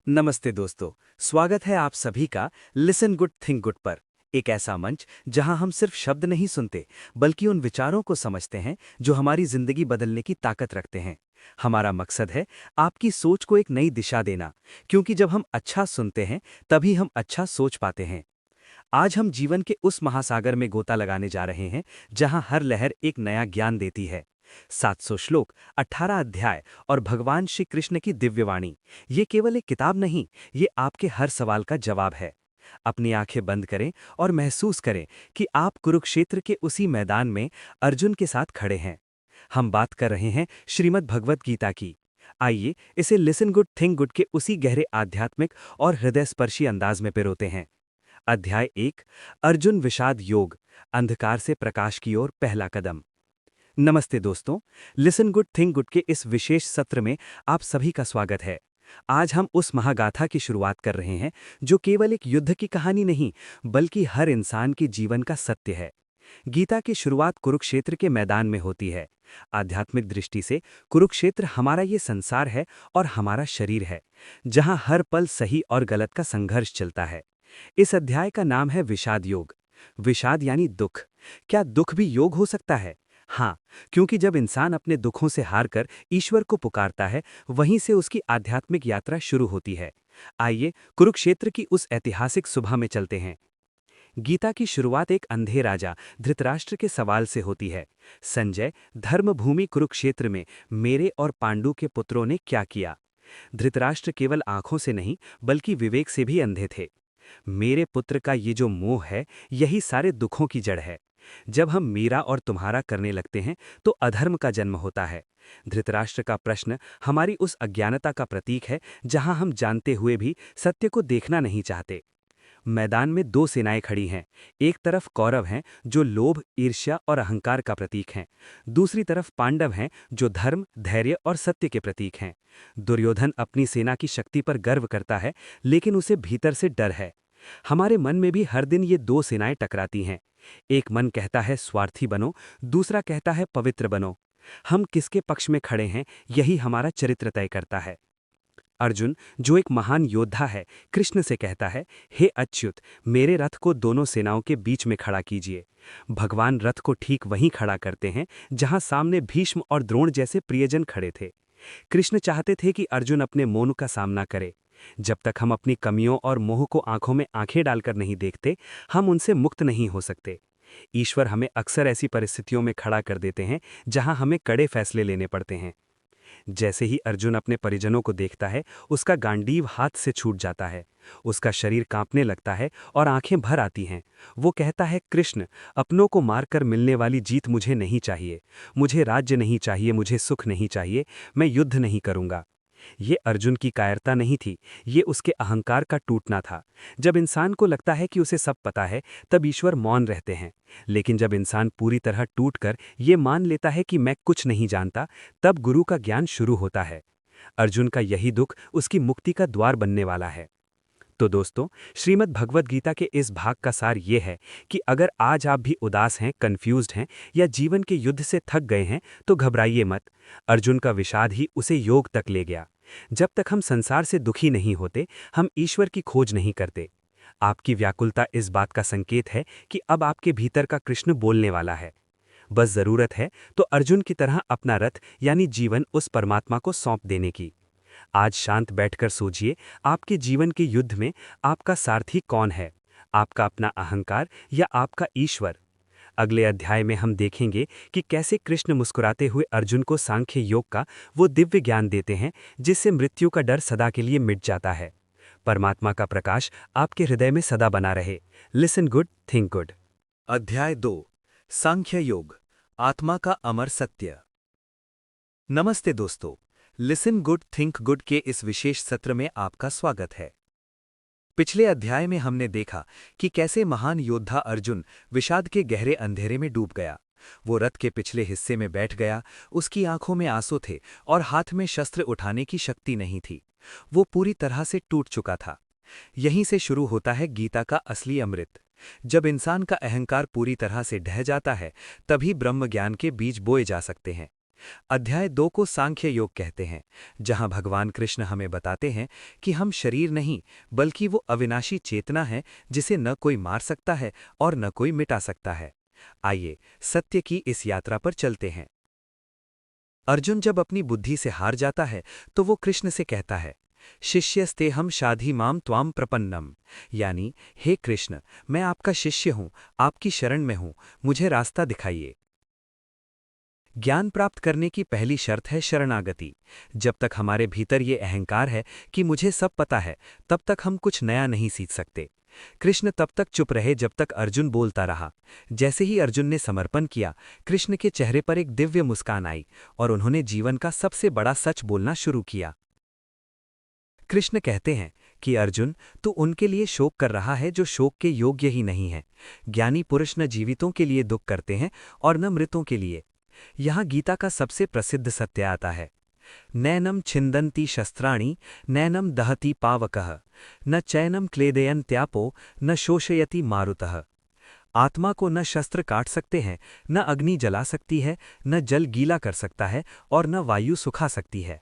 नमस्ते दोस्तों। स्वागत है आप सभी का लिसन गुड थिंक गुड पर। एक ऐसा मंच जहां हम सिर्फ शब्द नहीं सुनते बल्कि उन विचारों को समझते हैं जो हमारी जिंदगी बदलने की ताकत रखते हैं। हमारा मकसद है आपकी सोच को एक नई दिशा देना, क्योंकि जब हम अच्छा सुनते हैं तभी हम अच्छा सोच पाते हैं। आज हम जीवन के उस महासागर में गोता लगाने जा रहे हैं जहां हर लहर एक नया ज्ञान देती है। 700 श्लोक, 18 अध्याय और भगवान श्री कृष्ण की दिव्यवाणी, ये केवल एक किताब नहीं, ये आपके हर सवाल का जवाब है। अपनी आंखें बंद करें और महसूस करें कि आप कुरुक्षेत्र के उसी मैदान में अर्जुन के साथ खड़े हैं। हम बात कर रहे हैं श्रीमद् भगवत गीता की। आइए इसे लिसन गुड थिंक गुड के उसी गहरे आध्यात्मिक और हृदयस्पर्शी अंदाज में पिरोते हैं। अध्याय 1, अर्जुन विषाद योग, अंधकार से प्रकाश की ओर पहला कदम। नमस्ते दोस्तों, लिसन गुड थिंक गुड के इस विशेष सत्र में आप सभी का स्वागत है। आज हम उस महागाथा की शुरुआत कर रहे हैं जो केवल एक युद्ध की कहानी नहीं, बल्कि हर इंसान के जीवन का सत्य है। गीता की शुरुआत कुरुक्षेत्र के मैदान में होती है। आध्यात्मिक दृष्टि से कुरुक्षेत्र हमारा ये संसार है और हमारा शरीर है, जहां हर पल सही और गलत का संघर्ष चलता है। इस अध्याय का नाम है विषाद योग। विषाद यानी दुख। क्या दुख भी योग हो सकता है? हाँ, क्योंकि जब इंसान अपने दुखों से हारकर ईश्वर को पुकारता है, वहीं से उसकी आध्यात्मिक यात्रा शुरू होती है। आइए कुरुक्षेत्र की उस ऐतिहासिक सुबह में चलते हैं। गीता की शुरुआत एक अंधे राजा धृतराष्ट्र के सवाल से होती है। संजय, धर्मभूमि कुरुक्षेत्र में मेरे और पांडु के पुत्रों ने क्या किया? धृतराष्ट्र केवल आंखों से नहीं बल्कि विवेक से भी अंधे थे। मेरे पुत्र का ये जो मोह है, यही सारे दुखों की जड़ है। जब हम मेरा और तुम्हारा करने लगते हैं तो अधर्म का जन्म होता है। धृतराष्ट्र का प्रश्न हमारी उस अज्ञानता का प्रतीक है जहां हम जानते हुए भी सत्य को देखना नहीं चाहते। मैदान में दो सेनाएं खड़ी हैं। एक तरफ कौरव हैं जो लोभ, ईर्ष्या और अहंकार का प्रतीक हैं। दूसरी तरफ पांडव हैं जो धर्म, धैर्य और सत्य के प्रतीक हैं। दुर्योधन अपनी सेना की शक्ति पर गर्व करता है, लेकिन उसे भीतर से डर है। हमारे मन में भी हर दिन ये दो सेनाएं टकराती हैं। एक मन कहता है स्वार्थी बनो, दूसरा कहता है पवित्र बनो। हम किसके पक्ष में खड़े हैं, यही हमारा चरित्र तय करता है। अर्जुन, जो एक महान योद्धा है, कृष्ण से कहता है, हे अच्युत, मेरे रथ को दोनों सेनाओं के बीच में खड़ा कीजिए। भगवान रथ को ठीक वहीं खड़ा करते हैं जहां सामने भीष्म और द्रोण जैसे प्रियजन खड़े थे। कृष्ण चाहते थे कि अर्जुन अपने मौन का सामना करे। जब तक हम अपनी कमियों और मोह को आंखों में आंखें डालकर नहीं देखते, हम उनसे मुक्त नहीं हो सकते। ईश्वर हमें अक्सर ऐसी परिस्थितियों में खड़ा कर देते हैं जहां हमें कड़े फैसले लेने पड़ते हैं। जैसे ही अर्जुन अपने परिजनों को देखता है, उसका गांडीव हाथ से छूट जाता है। उसका शरीर कांपने लगता है और आंखें भर आती हैं। वो कहता है, कृष्ण, अपनों को मारकर मिलने वाली जीत मुझे नहीं चाहिए। मुझे राज्य नहीं चाहिए, मुझे सुख नहीं चाहिए। मैं युद्ध नहीं करूंगा। ये अर्जुन की कायरता नहीं थी, ये उसके अहंकार का टूटना था। जब इंसान को लगता है कि उसे सब पता है, तब ईश्वर मौन रहते हैं। लेकिन जब इंसान पूरी तरह टूटकर ये मान लेता है कि मैं कुछ नहीं जानता, तब गुरु का ज्ञान शुरू होता है। अर्जुन का यही दुख उसकी मुक्ति का द्वार बनने वाला है। तो दोस्तों, श्रीमद् भगवद गीता के इस भाग का सार ये है कि अगर आज आप भी उदास हैं, कन्फ्यूज्ड हैं या जीवन के युद्ध से थक गए हैं, तो घबराइए मत। अर्जुन का विषाद ही उसे योग तक ले गया। जब तक हम संसार से दुखी नहीं होते, हम ईश्वर की खोज नहीं करते। आपकी व्याकुलता इस बात का संकेत है कि अब आपके भीतर का कृष्ण बोलने वाला है। बस जरूरत है तो अर्जुन की तरह अपना रथ यानी जीवन उस परमात्मा को सौंप देने की। आज शांत बैठकर सोचिए, आपके जीवन के युद्ध में आपका सारथी कौन है? आपका अपना अहंकार या आपका ईश्वर? अगले अध्याय में हम देखेंगे कि कैसे कृष्ण मुस्कुराते हुए अर्जुन को सांख्य योग का वो दिव्य ज्ञान देते हैं जिससे मृत्यु का डर सदा के लिए मिट जाता है। परमात्मा का प्रकाश आपके हृदय में सदा बना रहे। Listen good, think good. अध्याय 2, सांख्य योग, आत्मा का अमर सत्य। नमस्ते दोस्तों, लिसन गुड थिंक गुड के इस विशेष सत्र में आपका स्वागत है। पिछले अध्याय में हमने देखा कि कैसे महान योद्धा अर्जुन विषाद के गहरे अंधेरे में डूब गया। वो रथ के पिछले हिस्से में बैठ गया, उसकी आंखों में आंसू थे और हाथ में शस्त्र उठाने की शक्ति नहीं थी। वो पूरी तरह से टूट चुका था। यहीं से शुरू होता है गीता का असली अमृत। जब इंसान का अहंकार पूरी तरह से ढह जाता है, तभी ब्रह्म ज्ञान के बीज बोए जा सकते हैं। अध्याय 2 को सांख्य योग कहते हैं, जहां भगवान कृष्ण हमें बताते हैं कि हम शरीर नहीं बल्कि वो अविनाशी चेतना है जिसे न कोई मार सकता है और न कोई मिटा सकता है। आइए सत्य की इस यात्रा पर चलते हैं। अर्जुन जब अपनी बुद्धि से हार जाता है तो वो कृष्ण से कहता है, शिष्यस्ते हम शाधि माम त्वाम प्रपन्नम, यानी हे कृष्ण, मैं आपका शिष्य हूं, आपकी शरण में हूं, मुझे रास्ता दिखाइए। ज्ञान प्राप्त करने की पहली शर्त है शरणागति। जब तक हमारे भीतर ये अहंकार है कि मुझे सब पता है, तब तक हम कुछ नया नहीं सीख सकते। कृष्ण तब तक चुप रहे जब तक अर्जुन बोलता रहा। जैसे ही अर्जुन ने समर्पण किया, कृष्ण के चेहरे पर एक दिव्य मुस्कान आई और उन्होंने जीवन का सबसे बड़ा सच बोलना शुरू किया। कृष्ण कहते हैं कि अर्जुन, तू उनके लिए शोक कर रहा है जो शोक के योग्य ही नहीं है। ज्ञानी पुरुष न जीवितों के लिए दुख करते हैं और न मृतों के लिए। यहाँ गीता का सबसे प्रसिद्ध सत्य आता है, नैनम छिन्दन्ति शस्त्राणि नैनम दहति पावकः न चैनम क्लेदयन्त्यापो न शोषयति मारुतः। आत्मा को न शस्त्र काट सकते हैं, न अग्नि जला सकती है, न जल गीला कर सकता है और न वायु सुखा सकती है।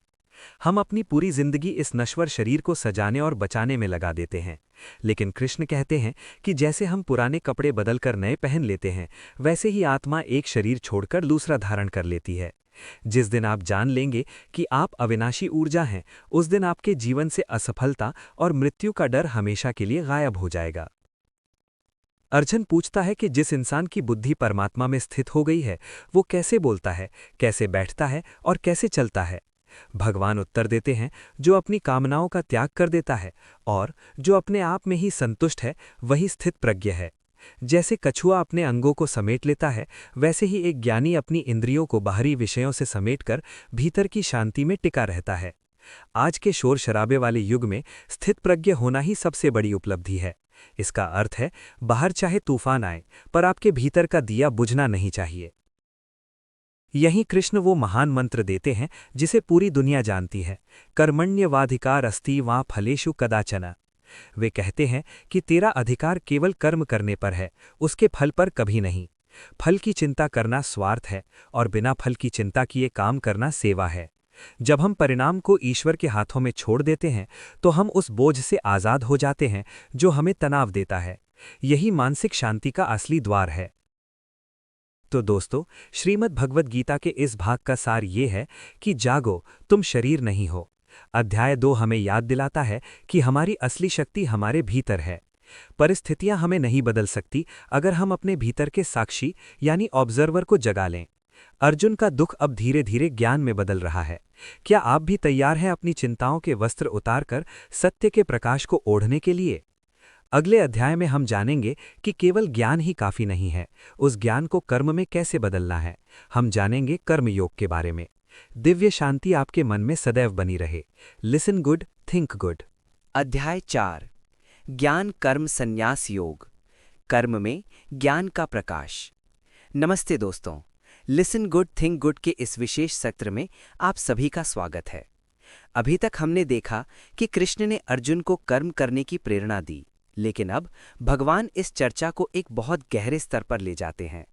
हम अपनी पूरी जिंदगी इस नश्वर शरीर को सजाने और बचाने में लगा देते हैं, लेकिन कृष्ण कहते हैं कि जैसे हम पुराने कपड़े बदलकर नए पहन लेते हैं, वैसे ही आत्मा एक शरीर छोड़कर दूसरा धारण कर लेती है। जिस दिन आप जान लेंगे कि आप अविनाशी ऊर्जा हैं, उस दिन आपके जीवन से असफलता और मृत्यु का डर हमेशा के लिए गायब हो जाएगा। अर्जुन पूछता है कि जिस इंसान की बुद्धि परमात्मा में स्थित हो गई है, वो कैसे बोलता है, कैसे बैठता है और कैसे चलता है। भगवान उत्तर देते हैं, जो अपनी कामनाओं का त्याग कर देता है और जो अपने आप में ही संतुष्ट है, वही स्थित प्रज्ञ है। जैसे कछुआ अपने अंगों को समेट लेता है, वैसे ही एक ज्ञानी अपनी इंद्रियों को बाहरी विषयों से समेटकर भीतर की शांति में टिका रहता है। आज के शोर शराबे वाले युग में स्थित प्रज्ञ होना ही सबसे बड़ी उपलब्धि है। इसका अर्थ है, बाहर चाहे तूफान आए, पर आपके भीतर का दिया बुझना नहीं चाहिए। यहीं कृष्ण वो महान मंत्र देते हैं जिसे पूरी दुनिया जानती है, कर्मण्यवाधिकार अस्ति वा फलेषु कदाचन। वे कहते हैं कि तेरा अधिकार केवल कर्म करने पर है, उसके फल पर कभी नहीं। फल की चिंता करना स्वार्थ है और बिना फल की चिंता किए काम करना सेवा है। जब हम परिणाम को ईश्वर के हाथों में छोड़ देते हैं, तो हम उस बोझ से आज़ाद हो जाते हैं जो हमें तनाव देता है। यही मानसिक शांति का असली द्वार है। तो दोस्तों, श्रीमद् भगवद गीता के इस भाग का सार ये है कि जागो, तुम शरीर नहीं हो। अध्याय 2 हमें याद दिलाता है कि हमारी असली शक्ति हमारे भीतर है। परिस्थितियां हमें नहीं बदल सकती अगर हम अपने भीतर के साक्षी यानी ऑब्जर्वर को जगा लें। अर्जुन का दुख अब धीरे धीरे ज्ञान में बदल रहा है। क्या आप भी तैयार हैं अपनी चिंताओं के वस्त्र उतारकर सत्य के प्रकाश को ओढ़ने के लिए? अगले अध्याय में हम जानेंगे कि केवल ज्ञान ही काफी नहीं है, उस ज्ञान को कर्म में कैसे बदलना है। हम जानेंगे कर्मयोग के बारे में। दिव्य शांति आपके मन में सदैव बनी रहे। Listen good, think good. अध्याय 4, ज्ञान कर्म संन्यास योग, कर्म में ज्ञान का प्रकाश। नमस्ते दोस्तों, लिसन गुड थिंक गुड के इस विशेष सत्र में आप सभी का स्वागत है। अभी तक हमने देखा कि कृष्ण ने अर्जुन को कर्म करने की प्रेरणा दी, लेकिन अब भगवान इस चर्चा को एक बहुत गहरे स्तर पर ले जाते हैं।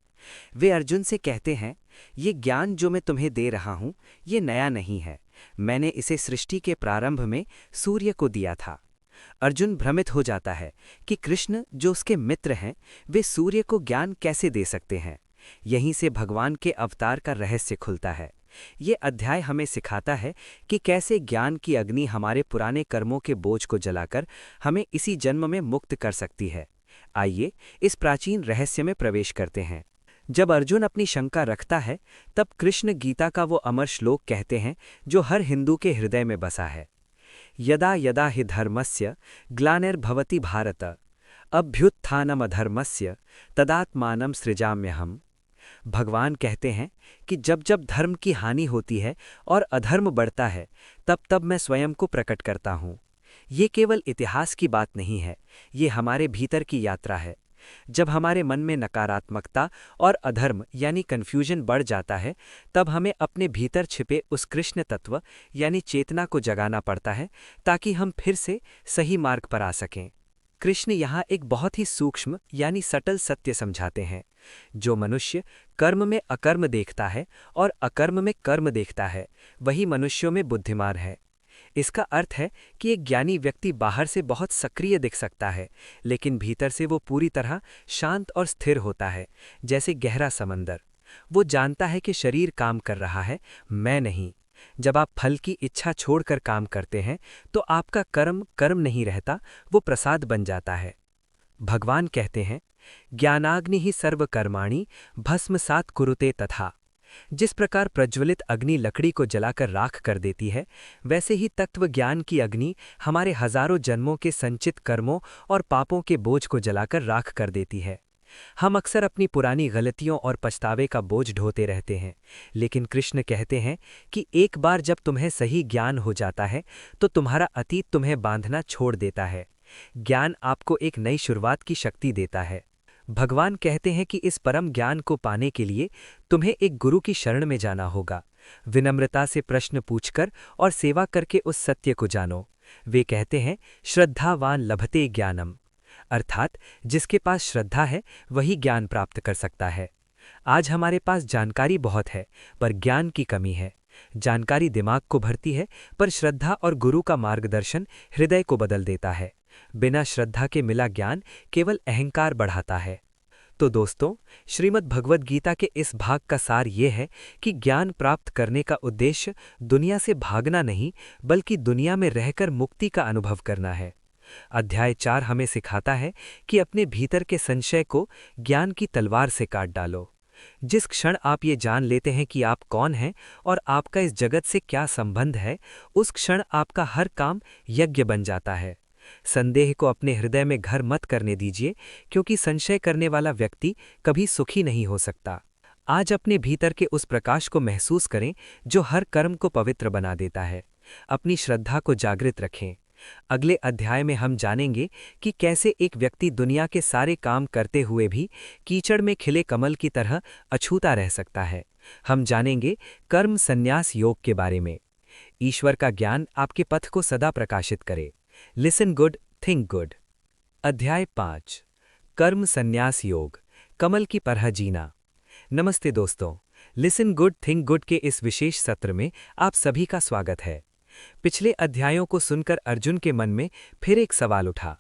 वे अर्जुन से कहते हैं, ये ज्ञान जो मैं तुम्हें दे रहा हूं, ये नया नहीं है। मैंने इसे सृष्टि के प्रारंभ में सूर्य को दिया था। अर्जुन भ्रमित हो जाता है कि कृष्ण जो उसके मित्र हैं, वे सूर्य को ज्ञान कैसे दे सकते हैं। यहीं से भगवान के अवतार का रहस्य खुलता है। ये अध्याय हमें सिखाता है कि कैसे ज्ञान की अग्नि हमारे पुराने कर्मों के बोझ को जलाकर हमें इसी जन्म में मुक्त कर सकती है। आइए इस प्राचीन रहस्य में प्रवेश करते हैं। जब अर्जुन अपनी शंका रखता है, तब कृष्ण गीता का वो अमर श्लोक कहते हैं जो हर हिंदू के हृदय में बसा है। यदा यदा हि धर्मस्य ग्लानिर्भवति भारत, अभ्युत्थानमधर्मस्य तदात्मानं सृजाम्यहम्। भगवान कहते हैं कि जब जब धर्म की हानि होती है और अधर्म बढ़ता है, तब तब मैं स्वयं को प्रकट करता हूँ। ये केवल इतिहास की बात नहीं है, ये हमारे भीतर की यात्रा है। जब हमारे मन में नकारात्मकता और अधर्म यानी कन्फ्यूजन बढ़ जाता है, तब हमें अपने भीतर छिपे उस कृष्ण तत्व यानी चेतना को जगाना पड़ता है, ताकि हम फिर से सही मार्ग पर आ सकें। कृष्ण यहाँ एक बहुत ही सूक्ष्म यानी सटल सत्य समझाते हैं। जो मनुष्य कर्म में अकर्म देखता है और अकर्म में कर्म देखता है, वही मनुष्यों में बुद्धिमान है। इसका अर्थ है कि एक ज्ञानी व्यक्ति बाहर से बहुत सक्रिय दिख सकता है, लेकिन भीतर से वो पूरी तरह शांत और स्थिर होता है, जैसे गहरा समंदर। वो जानता है कि शरीर काम कर रहा है, मैं नहीं। जब आप फल की इच्छा छोड़कर काम करते हैं तो आपका कर्म कर्म नहीं रहता, वो प्रसाद बन जाता है। भगवान कहते हैं, ज्ञानाग्नि ही सर्वकर्माणि भस्मसात् कुरुते तथा। जिस प्रकार प्रज्वलित अग्नि लकड़ी को जलाकर राख कर देती है, वैसे ही तत्व ज्ञान की अग्नि हमारे हजारों जन्मों के संचित कर्मों और पापों के बोझ को जलाकर राख कर देती है। हम अक्सर अपनी पुरानी गलतियों और पछतावे का बोझ ढोते रहते हैं, लेकिन कृष्ण कहते हैं कि एक बार जब तुम्हें सही ज्ञान हो जाता है तो तुम्हारा अतीत तुम्हें बांधना छोड़ देता है। ज्ञान आपको एक नई शुरुआत की शक्ति देता है। भगवान कहते हैं कि इस परम ज्ञान को पाने के लिए तुम्हें एक गुरु की शरण में जाना होगा। विनम्रता से प्रश्न पूछकर और सेवा करके उस सत्य को जानो। वे कहते हैं, श्रद्धावान लभते ज्ञानम, अर्थात जिसके पास श्रद्धा है वही ज्ञान प्राप्त कर सकता है। आज हमारे पास जानकारी बहुत है, पर ज्ञान की कमी है। जानकारी दिमाग को भरती है, पर श्रद्धा और गुरु का मार्गदर्शन हृदय को बदल देता है। बिना श्रद्धा के मिला ज्ञान केवल अहंकार बढ़ाता है। तो दोस्तों, श्रीमद् भगवद गीता के इस भाग का सार ये है कि ज्ञान प्राप्त करने का उद्देश्य दुनिया से भागना नहीं, बल्कि दुनिया में रहकर मुक्ति का अनुभव करना है। अध्याय 4 हमें सिखाता है कि अपने भीतर के संशय को ज्ञान की तलवार से काट डालो। जिस क्षण आप ये जान लेते हैं कि आप कौन हैं और आपका इस जगत से क्या संबंध है, उस क्षण आपका हर काम यज्ञ बन जाता है। संदेह को अपने हृदय में घर मत करने दीजिए, क्योंकि संशय करने वाला व्यक्ति कभी सुखी नहीं हो सकता। आज अपने भीतर के उस प्रकाश को महसूस करें जो हर कर्म को पवित्र बना देता है। अपनी श्रद्धा को जागृत रखें। अगले अध्याय में हम जानेंगे कि कैसे एक व्यक्ति दुनिया के सारे काम करते हुए भी कीचड़ में खिले कमल की तरह अछूता रह सकता है। हम जानेंगे कर्म संन्यास योग के बारे में। ईश्वर का ज्ञान आपके पथ को सदा प्रकाशित करे। Listen good, think good. अध्याय 5, कर्म संन्यास योग, कमल की तरह जीना। नमस्ते दोस्तों, लिसन गुड थिंक गुड के इस विशेष सत्र में आप सभी का स्वागत है। पिछले अध्यायों को सुनकर अर्जुन के मन में फिर एक सवाल उठा,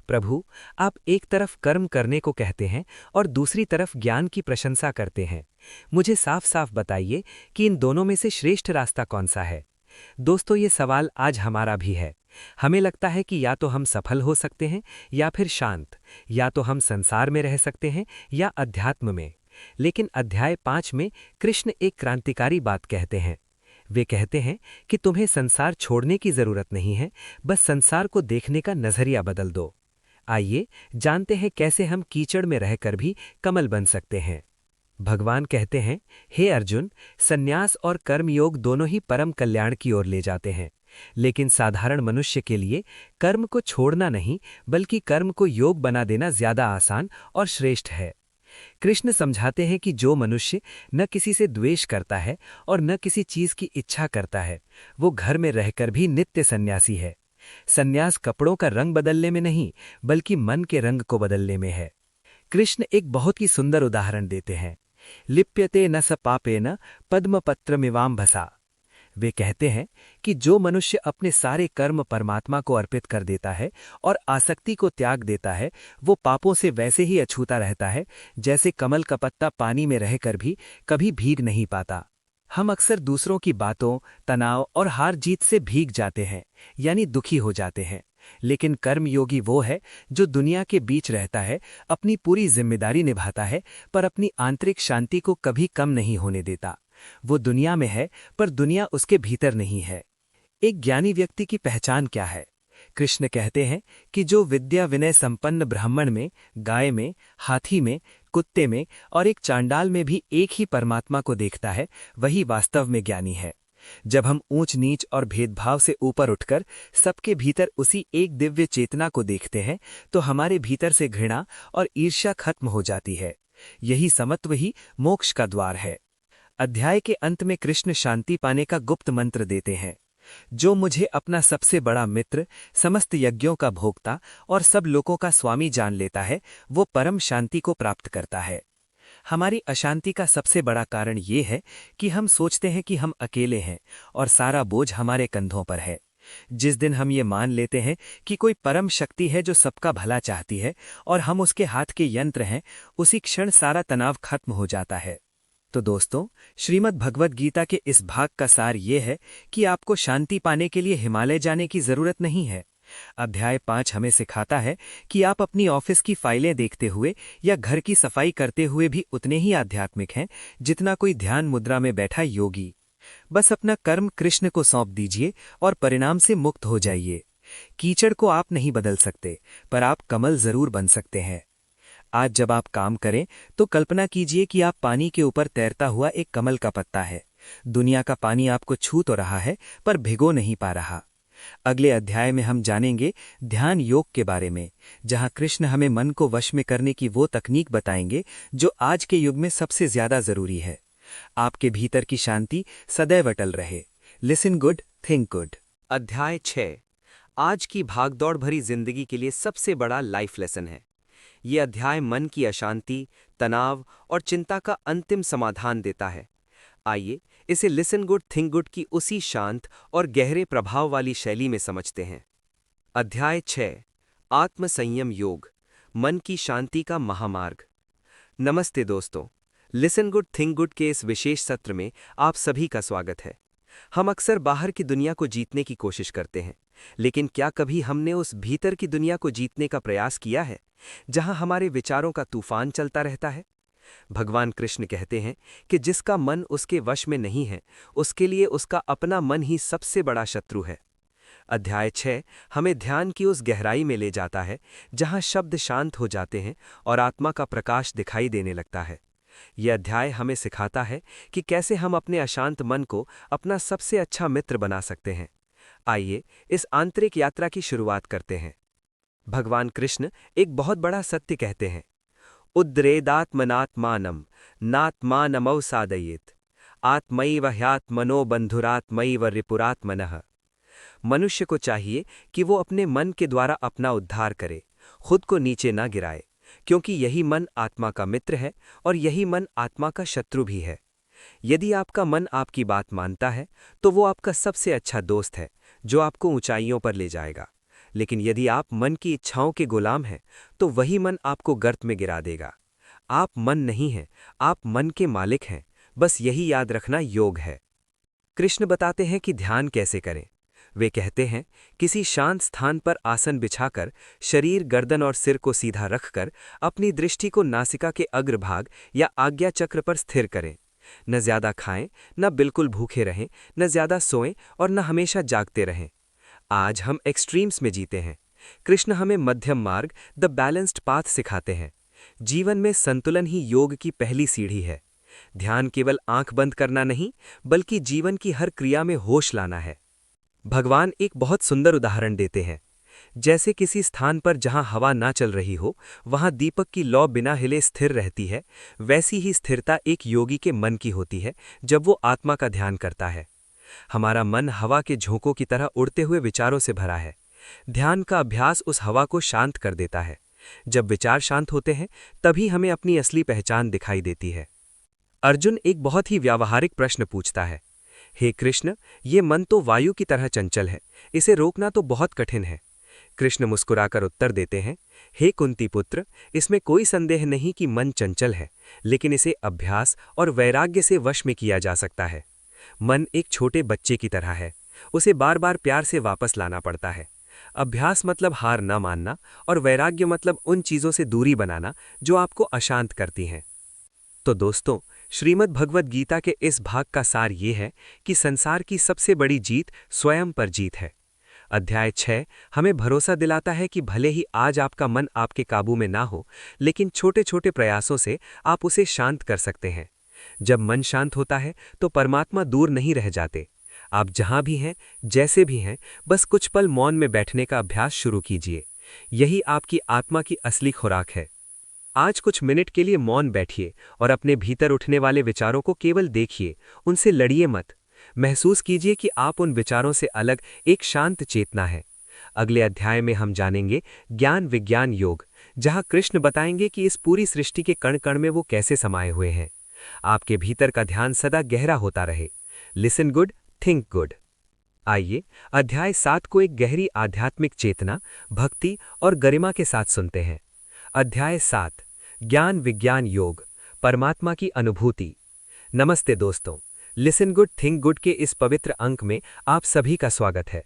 प्रभु, आप एक तरफ कर्म करने को कहते हैं और दूसरी तरफ ज्ञान की प्रशंसा करते हैं। मुझे साफ साफ बताइए कि इन दोनों में से श्रेष्ठ रास्ता कौन सा है। दोस्तों, ये सवाल आज हमारा भी है। हमें लगता है कि या तो हम सफल हो सकते हैं या फिर शांत, या तो हम संसार में रह सकते हैं या अध्यात्म में। लेकिन अध्याय 5 में कृष्ण एक क्रांतिकारी बात कहते हैं। वे कहते हैं कि तुम्हें संसार छोड़ने की जरूरत नहीं है, बस संसार को देखने का नजरिया बदल दो। आइए जानते हैं कैसे हम कीचड़ में रहकर भी कमल बन सकते हैं। भगवान कहते हैं, हे अर्जुन, संन्यास और कर्मयोग दोनों ही परम कल्याण की ओर ले जाते हैं, लेकिन साधारण मनुष्य के लिए कर्म को छोड़ना नहीं, बल्कि कर्म को योग बना देना ज्यादा आसान और श्रेष्ठ है। कृष्ण समझाते हैं कि जो मनुष्य न किसी से द्वेष करता है और न किसी चीज की इच्छा करता है, वो घर में रहकर भी नित्य सन्यासी है। सन्यास कपड़ों का रंग बदलने में नहीं, बल्कि मन के रंग को बदलने में है। कृष्ण एक बहुत ही सुंदर उदाहरण देते हैं, लिप्यते न स पापेन पद्मपत्रमिवाम्भसा। वे कहते हैं कि जो मनुष्य अपने सारे कर्म परमात्मा को अर्पित कर देता है और आसक्ति को त्याग देता है, वो पापों से वैसे ही अछूता रहता है जैसे कमल का पत्ता पानी में रहकर भी कभी भीग नहीं पाता। हम अक्सर दूसरों की बातों, तनाव और हार जीत से भीग जाते हैं, यानी दुखी हो जाते हैं। लेकिन कर्मयोगी वो है जो दुनिया के बीच रहता है, अपनी पूरी जिम्मेदारी निभाता है, पर अपनी आंतरिक शांति को कभी कम नहीं होने देता। वो दुनिया में है, पर दुनिया उसके भीतर नहीं है। एक ज्ञानी व्यक्ति की पहचान क्या है? कृष्ण कहते हैं कि जो विद्या विनय संपन्न ब्राह्मण में, गाय में, हाथी में, कुत्ते में और एक चांडाल में भी एक ही परमात्मा को देखता है, वही वास्तव में ज्ञानी है। जब हम ऊंच नीच और भेदभाव से ऊपर उठकर सबके भीतर उसी एक दिव्य चेतना को देखते हैं, तो हमारे भीतर से घृणा और ईर्ष्या खत्म हो जाती है। यही समत्व ही मोक्ष का द्वार है। अध्याय के अंत में कृष्ण शांति पाने का गुप्त मंत्र देते हैं। जो मुझे अपना सबसे बड़ा मित्र, समस्त यज्ञों का भोक्ता और सब लोगों का स्वामी जान लेता है, वो परम शांति को प्राप्त करता है। हमारी अशांति का सबसे बड़ा कारण ये है कि हम सोचते हैं कि हम अकेले हैं और सारा बोझ हमारे कंधों पर है। जिस दिन हम ये मान लेते हैं कि कोई परम शक्ति है जो सबका भला चाहती है और हम उसके हाथ के यंत्र हैं, उसी क्षण सारा तनाव खत्म हो जाता है। तो दोस्तों, श्रीमद् भगवद गीता के इस भाग का सार ये है कि आपको शांति पाने के लिए हिमालय जाने की जरूरत नहीं है। अध्याय 5 हमें सिखाता है कि आप अपनी ऑफिस की फाइलें देखते हुए या घर की सफाई करते हुए भी उतने ही आध्यात्मिक हैं जितना कोई ध्यान मुद्रा में बैठा योगी। बस अपना कर्म कृष्ण को सौंप दीजिए और परिणाम से मुक्त हो जाइए। कीचड़ को आप नहीं बदल सकते, पर आप कमल जरूर बन सकते हैं। आज जब आप काम करें तो कल्पना कीजिए कि आप पानी के ऊपर तैरता हुआ एक कमल का पत्ता है। दुनिया का पानी आपको छू तो रहा है, पर भिगो नहीं पा रहा। अगले अध्याय में हम जानेंगे ध्यान योग के बारे में, जहां कृष्ण हमें मन को वश में करने की वो तकनीक बताएंगे जो आज के युग में सबसे ज्यादा जरूरी है। आपके भीतर की शांति सदैव अटल रहे। Listen good, think good. अध्याय 6 आज की भागदौड़ भरी जिंदगी के लिए सबसे बड़ा लाइफ लेसन है। ये अध्याय मन की अशांति, तनाव और चिंता का अंतिम समाधान देता है। आइए इसे लिसन गुड थिंक गुड की उसी शांत और गहरे प्रभाव वाली शैली में समझते हैं। अध्याय 6 आत्म संयम योग, मन की शांति का महामार्ग। नमस्ते दोस्तों, लिसन गुड थिंक गुड के इस विशेष सत्र में आप सभी का स्वागत है। हम अक्सर बाहर की दुनिया को जीतने की कोशिश करते हैं, लेकिन क्या कभी हमने उस भीतर की दुनिया को जीतने का प्रयास किया है, जहां हमारे विचारों का तूफान चलता रहता है? भगवान कृष्ण कहते हैं कि जिसका मन उसके वश में नहीं है, उसके लिए उसका अपना मन ही सबसे बड़ा शत्रु है। अध्याय 6 हमें ध्यान की उस गहराई में ले जाता है जहां शब्द शांत हो जाते हैं और आत्मा का प्रकाश दिखाई देने लगता है। यह अध्याय हमें सिखाता है कि कैसे हम अपने अशांत मन को अपना सबसे अच्छा मित्र बना सकते हैं। आइए इस आंतरिक यात्रा की शुरुआत करते हैं। भगवान कृष्ण एक बहुत बड़ा सत्य कहते हैं, उद्रेदात्मनात्मानम नात्मानमवसादयेत आत्मैव ह्यात्मनो बंधुरात्मैव रिपुरात्मनः। मनुष्य को चाहिए कि वो अपने मन के द्वारा अपना उद्धार करे, खुद को नीचे न गिराए, क्योंकि यही मन आत्मा का मित्र है और यही मन आत्मा का शत्रु भी है। यदि आपका मन आपकी बात मानता है तो वो आपका सबसे अच्छा दोस्त है जो आपको ऊंचाइयों पर ले जाएगा। लेकिन यदि आप मन की इच्छाओं के गुलाम हैं तो वही मन आपको गर्त में गिरा देगा। आप मन नहीं हैं, आप मन के मालिक हैं। बस यही याद रखना योग है। कृष्ण बताते हैं कि ध्यान कैसे करें। वे कहते हैं, किसी शांत स्थान पर आसन बिछाकर शरीर, गर्दन और सिर को सीधा रखकर अपनी दृष्टि को नासिका के अग्रभाग या आज्ञा चक्र पर स्थिर करें। न ज्यादा खाएं, न बिल्कुल भूखे रहें, न ज्यादा सोएं और न हमेशा जागते रहें। आज हम एक्सट्रीम्स में जीते हैं। कृष्ण हमें मध्यम मार्ग, द बैलेंस्ड पाथ सिखाते हैं। जीवन में संतुलन ही योग की पहली सीढ़ी है। ध्यान केवल आंख बंद करना नहीं, बल्कि जीवन की हर क्रिया में होश लाना है। भगवान एक बहुत सुंदर उदाहरण देते हैं। जैसे किसी स्थान पर जहां हवा ना चल रही हो, वहां दीपक की लौ बिना हिले स्थिर रहती है, वैसी ही स्थिरता एक योगी के मन की होती है जब वो आत्मा का ध्यान करता है। हमारा मन हवा के झोंकों की तरह उड़ते हुए विचारों से भरा है। ध्यान का अभ्यास उस हवा को शांत कर देता है। जब विचार शांत होते हैं, तभी हमें अपनी असली पहचान दिखाई देती है। अर्जुन एक बहुत ही व्यावहारिक प्रश्न पूछता है, हे कृष्ण, ये मन तो वायु की तरह चंचल है, इसे रोकना तो बहुत कठिन है। कृष्ण मुस्कुराकर उत्तर देते हैं, हे कुंती पुत्र, इसमें कोई संदेह नहीं कि मन चंचल है, लेकिन इसे अभ्यास और वैराग्य से वश में किया जा सकता है। मन एक छोटे बच्चे की तरह है, उसे बार बार प्यार से वापस लाना पड़ता है। अभ्यास मतलब हार न मानना और वैराग्य मतलब उन चीजों से दूरी बनाना जो आपको अशांत करती हैं। तो दोस्तों, श्रीमद् भगवद गीता के इस भाग का सार ये है कि संसार की सबसे बड़ी जीत स्वयं पर जीत है। अध्याय 6 हमें भरोसा दिलाता है कि भले ही आज आपका मन आपके काबू में ना हो, लेकिन छोटे छोटे प्रयासों से आप उसे शांत कर सकते हैं। जब मन शांत होता है तो परमात्मा दूर नहीं रह जाते। आप जहां भी हैं, जैसे भी हैं, बस कुछ पल मौन में बैठने का अभ्यास शुरू कीजिए। यही आपकी आत्मा की असली खुराक है। आज कुछ मिनट के लिए मौन बैठिए और अपने भीतर उठने वाले विचारों को केवल देखिए, उनसे लड़िए मत। महसूस कीजिए कि आप उन विचारों से अलग एक शांत चेतना है। अगले अध्याय में हम जानेंगे ज्ञान विज्ञान योग, जहां कृष्ण बताएंगे कि इस पूरी सृष्टि के कण कण में वो कैसे समाये हुए हैं। आपके भीतर का ध्यान सदा गहरा होता रहे। Listen good, think good. आइए अध्याय 7 को एक गहरी आध्यात्मिक चेतना, भक्ति और गरिमा के साथ सुनते हैं। अध्याय 7, ज्ञान विज्ञान योग, परमात्मा की अनुभूति। नमस्ते दोस्तों, लिसन गुड थिंक गुड के इस पवित्र अंक में आप सभी का स्वागत है।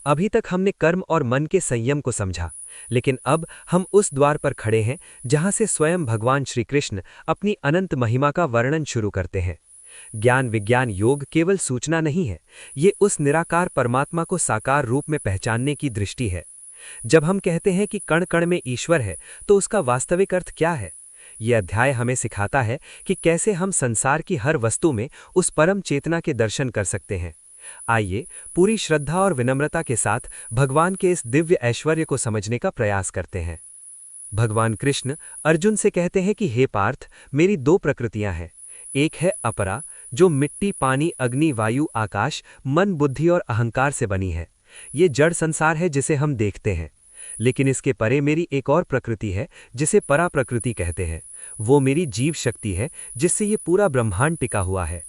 अभी तक हमने कर्म और मन के संयम को समझा, लेकिन अब हम उस द्वार पर खड़े हैं जहां से स्वयं भगवान श्री कृष्ण अपनी अनंत महिमा का वर्णन शुरू करते हैं। ज्ञान विज्ञान योग केवल सूचना नहीं है, ये उस निराकार परमात्मा को साकार रूप में पहचानने की दृष्टि है। जब हम कहते हैं कि कण कण में ईश्वर है, तो उसका वास्तविक अर्थ क्या है? ये अध्याय हमें सिखाता है कि कैसे हम संसार की हर वस्तु में उस परम चेतना के दर्शन कर सकते हैं। आइए पूरी श्रद्धा और विनम्रता के साथ भगवान के इस दिव्य ऐश्वर्य को समझने का प्रयास करते हैं। भगवान कृष्ण अर्जुन से कहते हैं कि हे पार्थ, मेरी दो प्रकृतियां हैं। एक है अपरा, जो मिट्टी पानी अग्नि वायु आकाश मन बुद्धि और अहंकार से बनी है। ये जड़ संसार है जिसे हम देखते हैं। लेकिन इसके परे मेरी एक और प्रकृति है जिसे परा प्रकृति कहते हैं। वो मेरी जीव शक्ति है जिससे ये पूरा ब्रह्मांड टिका हुआ है।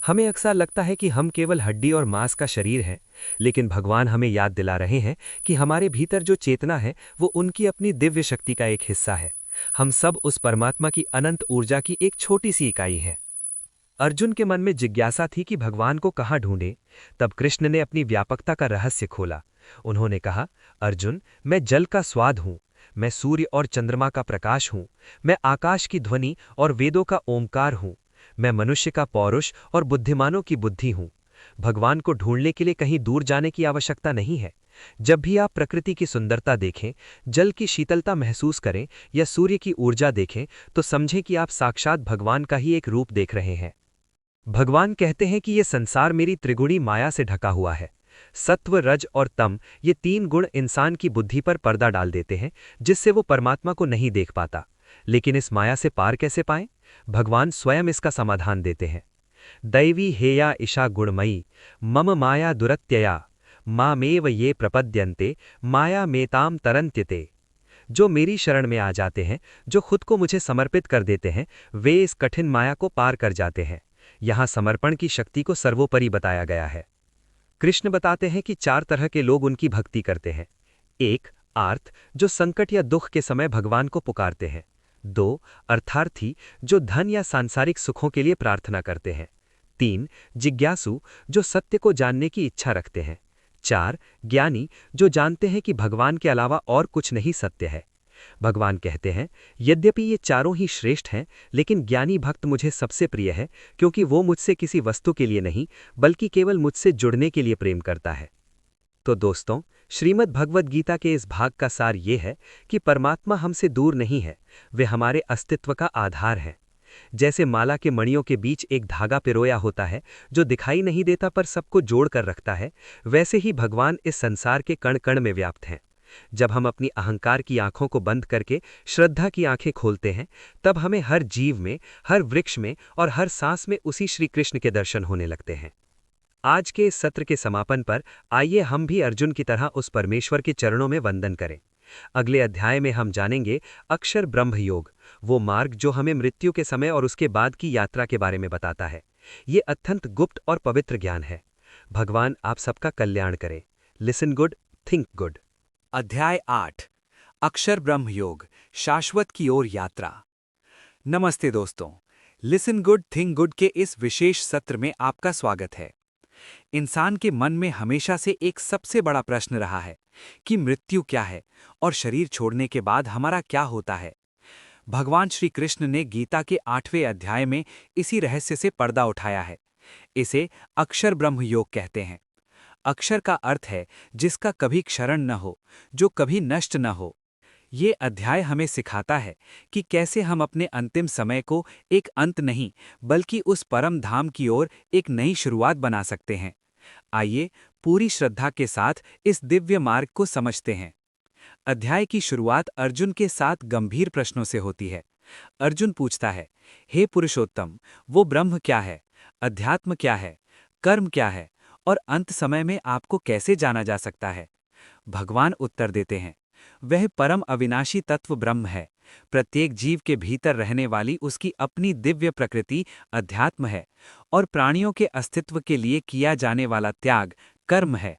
हमें अक्सर लगता है कि हम केवल हड्डी और मांस का शरीर हैं, लेकिन भगवान हमें याद दिला रहे हैं कि हमारे भीतर जो चेतना है वो उनकी अपनी दिव्य शक्ति का एक हिस्सा है। हम सब उस परमात्मा की अनंत ऊर्जा की एक छोटी सी इकाई है। अर्जुन के मन में जिज्ञासा थी कि भगवान को कहाँ ढूंढे। तब कृष्ण ने अपनी व्यापकता का रहस्य खोला। उन्होंने कहा, अर्जुन, मैं जल का स्वाद हूं, मैं सूर्य और चंद्रमा का प्रकाश हूं, मैं आकाश की ध्वनि और वेदों का ओमकार हूं, मैं मनुष्य का पौरुष और बुद्धिमानों की बुद्धि हूं। भगवान को ढूंढने के लिए कहीं दूर जाने की आवश्यकता नहीं है। जब भी आप प्रकृति की सुंदरता देखें, जल की शीतलता महसूस करें या सूर्य की ऊर्जा देखें, तो समझें कि आप साक्षात भगवान का ही एक रूप देख रहे हैं। भगवान कहते हैं कि ये संसार मेरी त्रिगुणी माया से ढका हुआ है। सत्व रज और तम, ये तीन गुण इंसान की बुद्धि पर पर्दा डाल देते हैं, जिससे वो परमात्मा को नहीं देख पाता। लेकिन इस माया से पार कैसे पाएं? भगवान स्वयं इसका समाधान देते हैं। दैवी हेया ईशा गुणमयी मम माया दुरत्यया मामेव ये प्रपद्यन्ते माया मेताम तरन्त्यते। जो मेरी शरण में आ जाते हैं, जो खुद को मुझे समर्पित कर देते हैं, वे इस कठिन माया को पार कर जाते हैं। यहाँ समर्पण की शक्ति को सर्वोपरि बताया गया है। कृष्ण बताते हैं कि 4 तरह के लोग उनकी भक्ति करते हैं। 1. आर्त, जो संकट या दुख के समय भगवान को पुकारते हैं। 2. अर्थार्थी, जो धन या सांसारिक सुखों के लिए प्रार्थना करते हैं। 3. जिज्ञासु, जो सत्य को जानने की इच्छा रखते हैं। 4. ज्ञानी, जो जानते हैं कि भगवान के अलावा और कुछ नहीं सत्य है। भगवान कहते हैं, यद्यपि ये चारों ही श्रेष्ठ हैं, लेकिन ज्ञानी भक्त मुझे सबसे प्रिय है, क्योंकि वो मुझसे किसी वस्तु के लिए नहीं, बल्कि केवल मुझसे जुड़ने के लिए प्रेम करता है। तो दोस्तों, श्रीमद् भगवद गीता के इस भाग का सार ये है कि परमात्मा हमसे दूर नहीं है, वे हमारे अस्तित्व का आधार हैं। जैसे माला के मणियों के बीच एक धागा पिरोया होता है जो दिखाई नहीं देता पर सबको जोड़ कर रखता है, वैसे ही भगवान इस संसार के कण कण में व्याप्त हैं। जब हम अपनी अहंकार की आंखों को बंद करके श्रद्धा की आंखें खोलते हैं, तब हमें हर जीव में, हर वृक्ष में और हर सांस में उसी श्री कृष्ण के दर्शन होने लगते हैं। आज के इस सत्र के समापन पर आइए हम भी अर्जुन की तरह उस परमेश्वर के चरणों में वंदन करें। अगले अध्याय में हम जानेंगे अक्षर ब्रह्म योग, वो मार्ग जो हमें मृत्यु के समय और उसके बाद की यात्रा के बारे में बताता है। ये अत्यंत गुप्त और पवित्र ज्ञान है। भगवान आप सबका कल्याण करे। Listen good, think good. अध्याय 8, अक्षर ब्रह्म योग, शाश्वत की ओर यात्रा। नमस्ते दोस्तों, लिसन गुड थिंक गुड के इस विशेष सत्र में आपका स्वागत है। इंसान के मन में हमेशा से एक सबसे बड़ा प्रश्न रहा है कि मृत्यु क्या है और शरीर छोड़ने के बाद हमारा क्या होता है। भगवान श्री कृष्ण ने गीता के 8वें अध्याय में इसी रहस्य से पर्दा उठाया है। इसे अक्षर ब्रह्म योग कहते हैं। अक्षर का अर्थ है जिसका कभी क्षरण न हो, जो कभी नष्ट न हो। ये अध्याय हमें सिखाता है कि कैसे हम अपने अंतिम समय को एक अंत नहीं, बल्कि उस परम धाम की ओर एक नई शुरुआत बना सकते हैं। आइए पूरी श्रद्धा के साथ इस दिव्य मार्ग को समझते हैं। अध्याय की शुरुआत अर्जुन के 7 गंभीर प्रश्नों से होती है। अर्जुन पूछता है, हे पुरुषोत्तम, वो ब्रह्म क्या है? अध्यात्म क्या है? कर्म क्या है और अंत समय में आपको कैसे जाना जा सकता है? भगवान उत्तर देते हैं, वह परम अविनाशी तत्व ब्रह्म है। प्रत्येक जीव के भीतर रहने वाली उसकी अपनी दिव्य प्रकृति अध्यात्म है और प्राणियों के अस्तित्व के लिए किया जाने वाला त्याग कर्म है।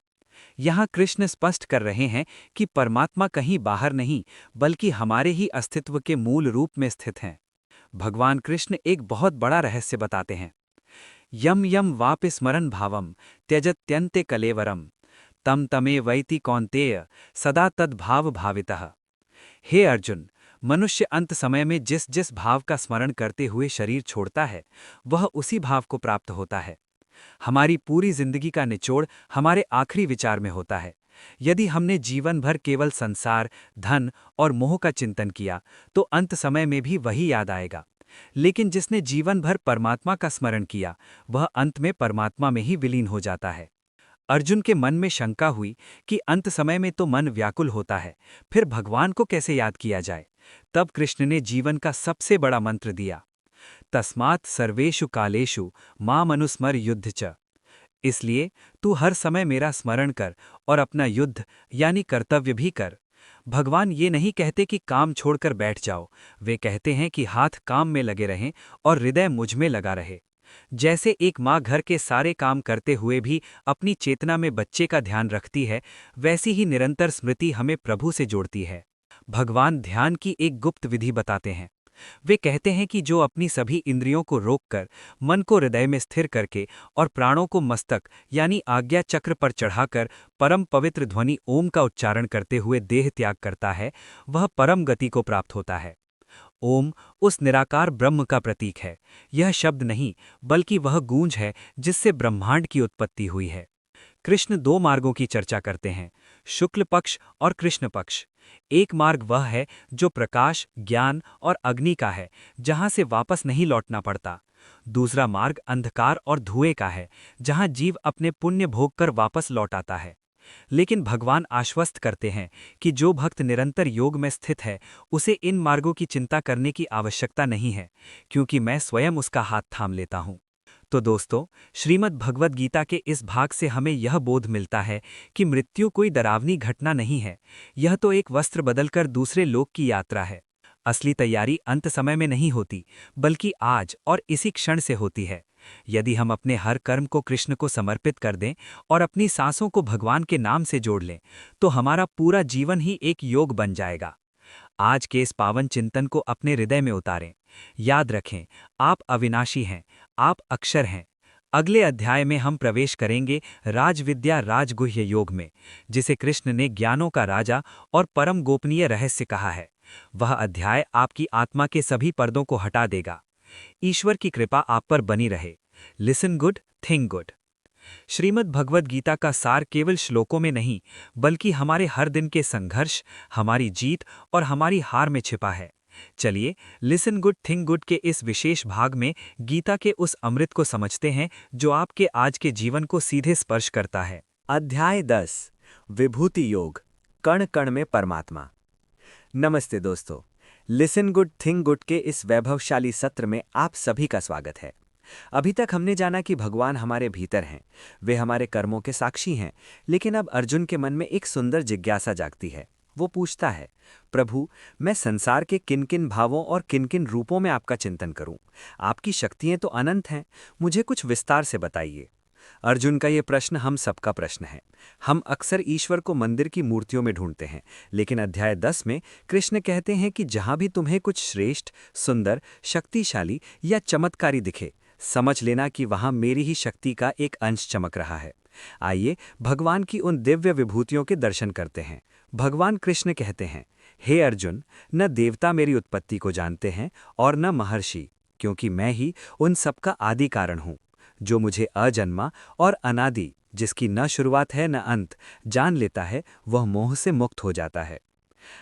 यहाँ कृष्ण स्पष्ट कर रहे हैं कि परमात्मा कहीं बाहर नहीं, बल्कि हमारे ही अस्तित्व के मूल रूप में स्थित हैं। भगवान कृष्ण एक बहुत बड़ा रहस्य बताते हैं। यम यम वापि स्मरन भावम त्यजत्यन्ते कलेवरम तम तमे वैति कौन्तेय सदा तद्भाव भावितः। हे अर्जुन, मनुष्य अंत समय में जिस जिस भाव का स्मरण करते हुए शरीर छोड़ता है, वह उसी भाव को प्राप्त होता है। हमारी पूरी जिंदगी का निचोड़ हमारे आखिरी विचार में होता है। यदि हमने जीवन भर केवल संसार, धन और मोह का चिंतन किया, तो अंत समय में भी वही याद आएगा। लेकिन जिसने जीवन भर परमात्मा का स्मरण किया, वह अंत में परमात्मा में ही विलीन हो जाता है। अर्जुन के मन में शंका हुई कि अंत समय में तो मन व्याकुल होता है, फिर भगवान को कैसे याद किया जाए? तब कृष्ण ने जीवन का सबसे बड़ा मंत्र दिया, तस्मात् सर्वेषु कालेषु मामनुस्मर युद्ध च। इसलिए तू हर समय मेरा स्मरण कर और अपना युद्ध यानी कर्तव्य भी कर। भगवान ये नहीं कहते कि काम छोड़कर बैठ जाओ, वे कहते हैं कि हाथ काम में लगे रहें और हृदय मुझ में लगा रहे। जैसे एक माँ घर के सारे काम करते हुए भी अपनी चेतना में बच्चे का ध्यान रखती है, वैसी ही निरंतर स्मृति हमें प्रभु से जोड़ती है। भगवान ध्यान की एक गुप्त विधि बताते हैं। वे कहते हैं कि जो अपनी सभी इंद्रियों को रोककर, मन को हृदय में स्थिर करके और प्राणों को मस्तक यानी आज्ञा चक्र पर चढ़ाकर परम पवित्र ध्वनि ओम का उच्चारण करते हुए देह त्याग करता है, वह परम गति को प्राप्त होता है। ओम उस निराकार ब्रह्म का प्रतीक है। यह शब्द नहीं, बल्कि वह गूंज है जिससे ब्रह्मांड की उत्पत्ति हुई है। कृष्ण दो मार्गों की चर्चा करते हैं, शुक्ल पक्ष और कृष्ण पक्ष। एक मार्ग वह है जो प्रकाश, ज्ञान और अग्नि का है, जहां से वापस नहीं लौटना पड़ता। दूसरा मार्ग अंधकार और धुएं का है, जहां जीव अपने पुण्य भोग कर वापस लौट आता है। लेकिन भगवान आश्वस्त करते हैं कि जो भक्त निरंतर योग में स्थित है, उसे इन मार्गों की चिंता करने की आवश्यकता नहीं है, क्योंकि मैं स्वयं उसका हाथ थाम लेता हूँ। तो दोस्तों, श्रीमद् भगवद गीता के इस भाग से हमें यह बोध मिलता है कि मृत्यु कोई डरावनी घटना नहीं है। यह तो एक वस्त्र बदलकर दूसरे लोक की यात्रा है। असली तैयारी अंत समय में नहीं होती, बल्कि आज और इसी क्षण से होती है। यदि हम अपने हर कर्म को कृष्ण को समर्पित कर दें और अपनी सांसों को भगवान के नाम से जोड़ लें, तो हमारा पूरा जीवन ही एक योग बन जाएगा। आज के इस पावन चिंतन को अपने हृदय में उतारें। याद रखें, आप अविनाशी हैं, आप अक्षर हैं। अगले अध्याय में हम प्रवेश करेंगे राजविद्या राजगुह्य योग में, जिसे कृष्ण ने ज्ञानों का राजा और परम गोपनीय रहस्य कहा है। वह अध्याय आपकी आत्मा के सभी पर्दों को हटा देगा। ईश्वर की कृपा आप पर बनी रहे। Listen good, think good. Shrimad Bhagavad Gita का सार केवल श्लोकों में नहीं, बल्कि हमारे हर दिन के संघर्ष, हमारी जीत और हमारी हार में छिपा है। चलिए, लिसन गुड थिंक गुड के इस विशेष भाग में गीता के उस अमृत को समझते हैं जो आपके आज के जीवन को सीधे स्पर्श करता है। अध्याय 10 विभूति योग, कण कण में परमात्मा। नमस्ते दोस्तों, लिसन गुड थिंक गुड के इस वैभवशाली सत्र में आप सभी का स्वागत है। अभी तक हमने जाना कि भगवान हमारे भीतर हैं, वे हमारे कर्मों के साक्षी हैं। लेकिन अब अर्जुन के मन में एक सुंदर जिज्ञासा जागती है। वो पूछता है, प्रभु, मैं संसार के किन किन भावों और किन किन रूपों में आपका चिंतन करूं? आपकी शक्तियां तो अनंत हैं, मुझे कुछ विस्तार से बताइए। अर्जुन का ये प्रश्न हम सबका प्रश्न है। हम अक्सर ईश्वर को मंदिर की मूर्तियों में ढूंढते हैं, लेकिन अध्याय 10 में कृष्ण कहते हैं कि जहां भी तुम्हें कुछ श्रेष्ठ, सुंदर, शक्तिशाली या चमत्कारी दिखे, समझ लेना कि वहां मेरी ही शक्ति का एक अंश चमक रहा है। आइए भगवान की उन दिव्य विभूतियों के दर्शन करते हैं। भगवान कृष्ण कहते हैं, हे अर्जुन, न देवता मेरी उत्पत्ति को जानते हैं और न महर्षि, क्योंकि मैं ही उन सबका आदि कारण हूं। जो मुझे अजन्मा और अनादि, जिसकी न शुरुआत है न अंत, जान लेता है, वह मोह से मुक्त हो जाता है।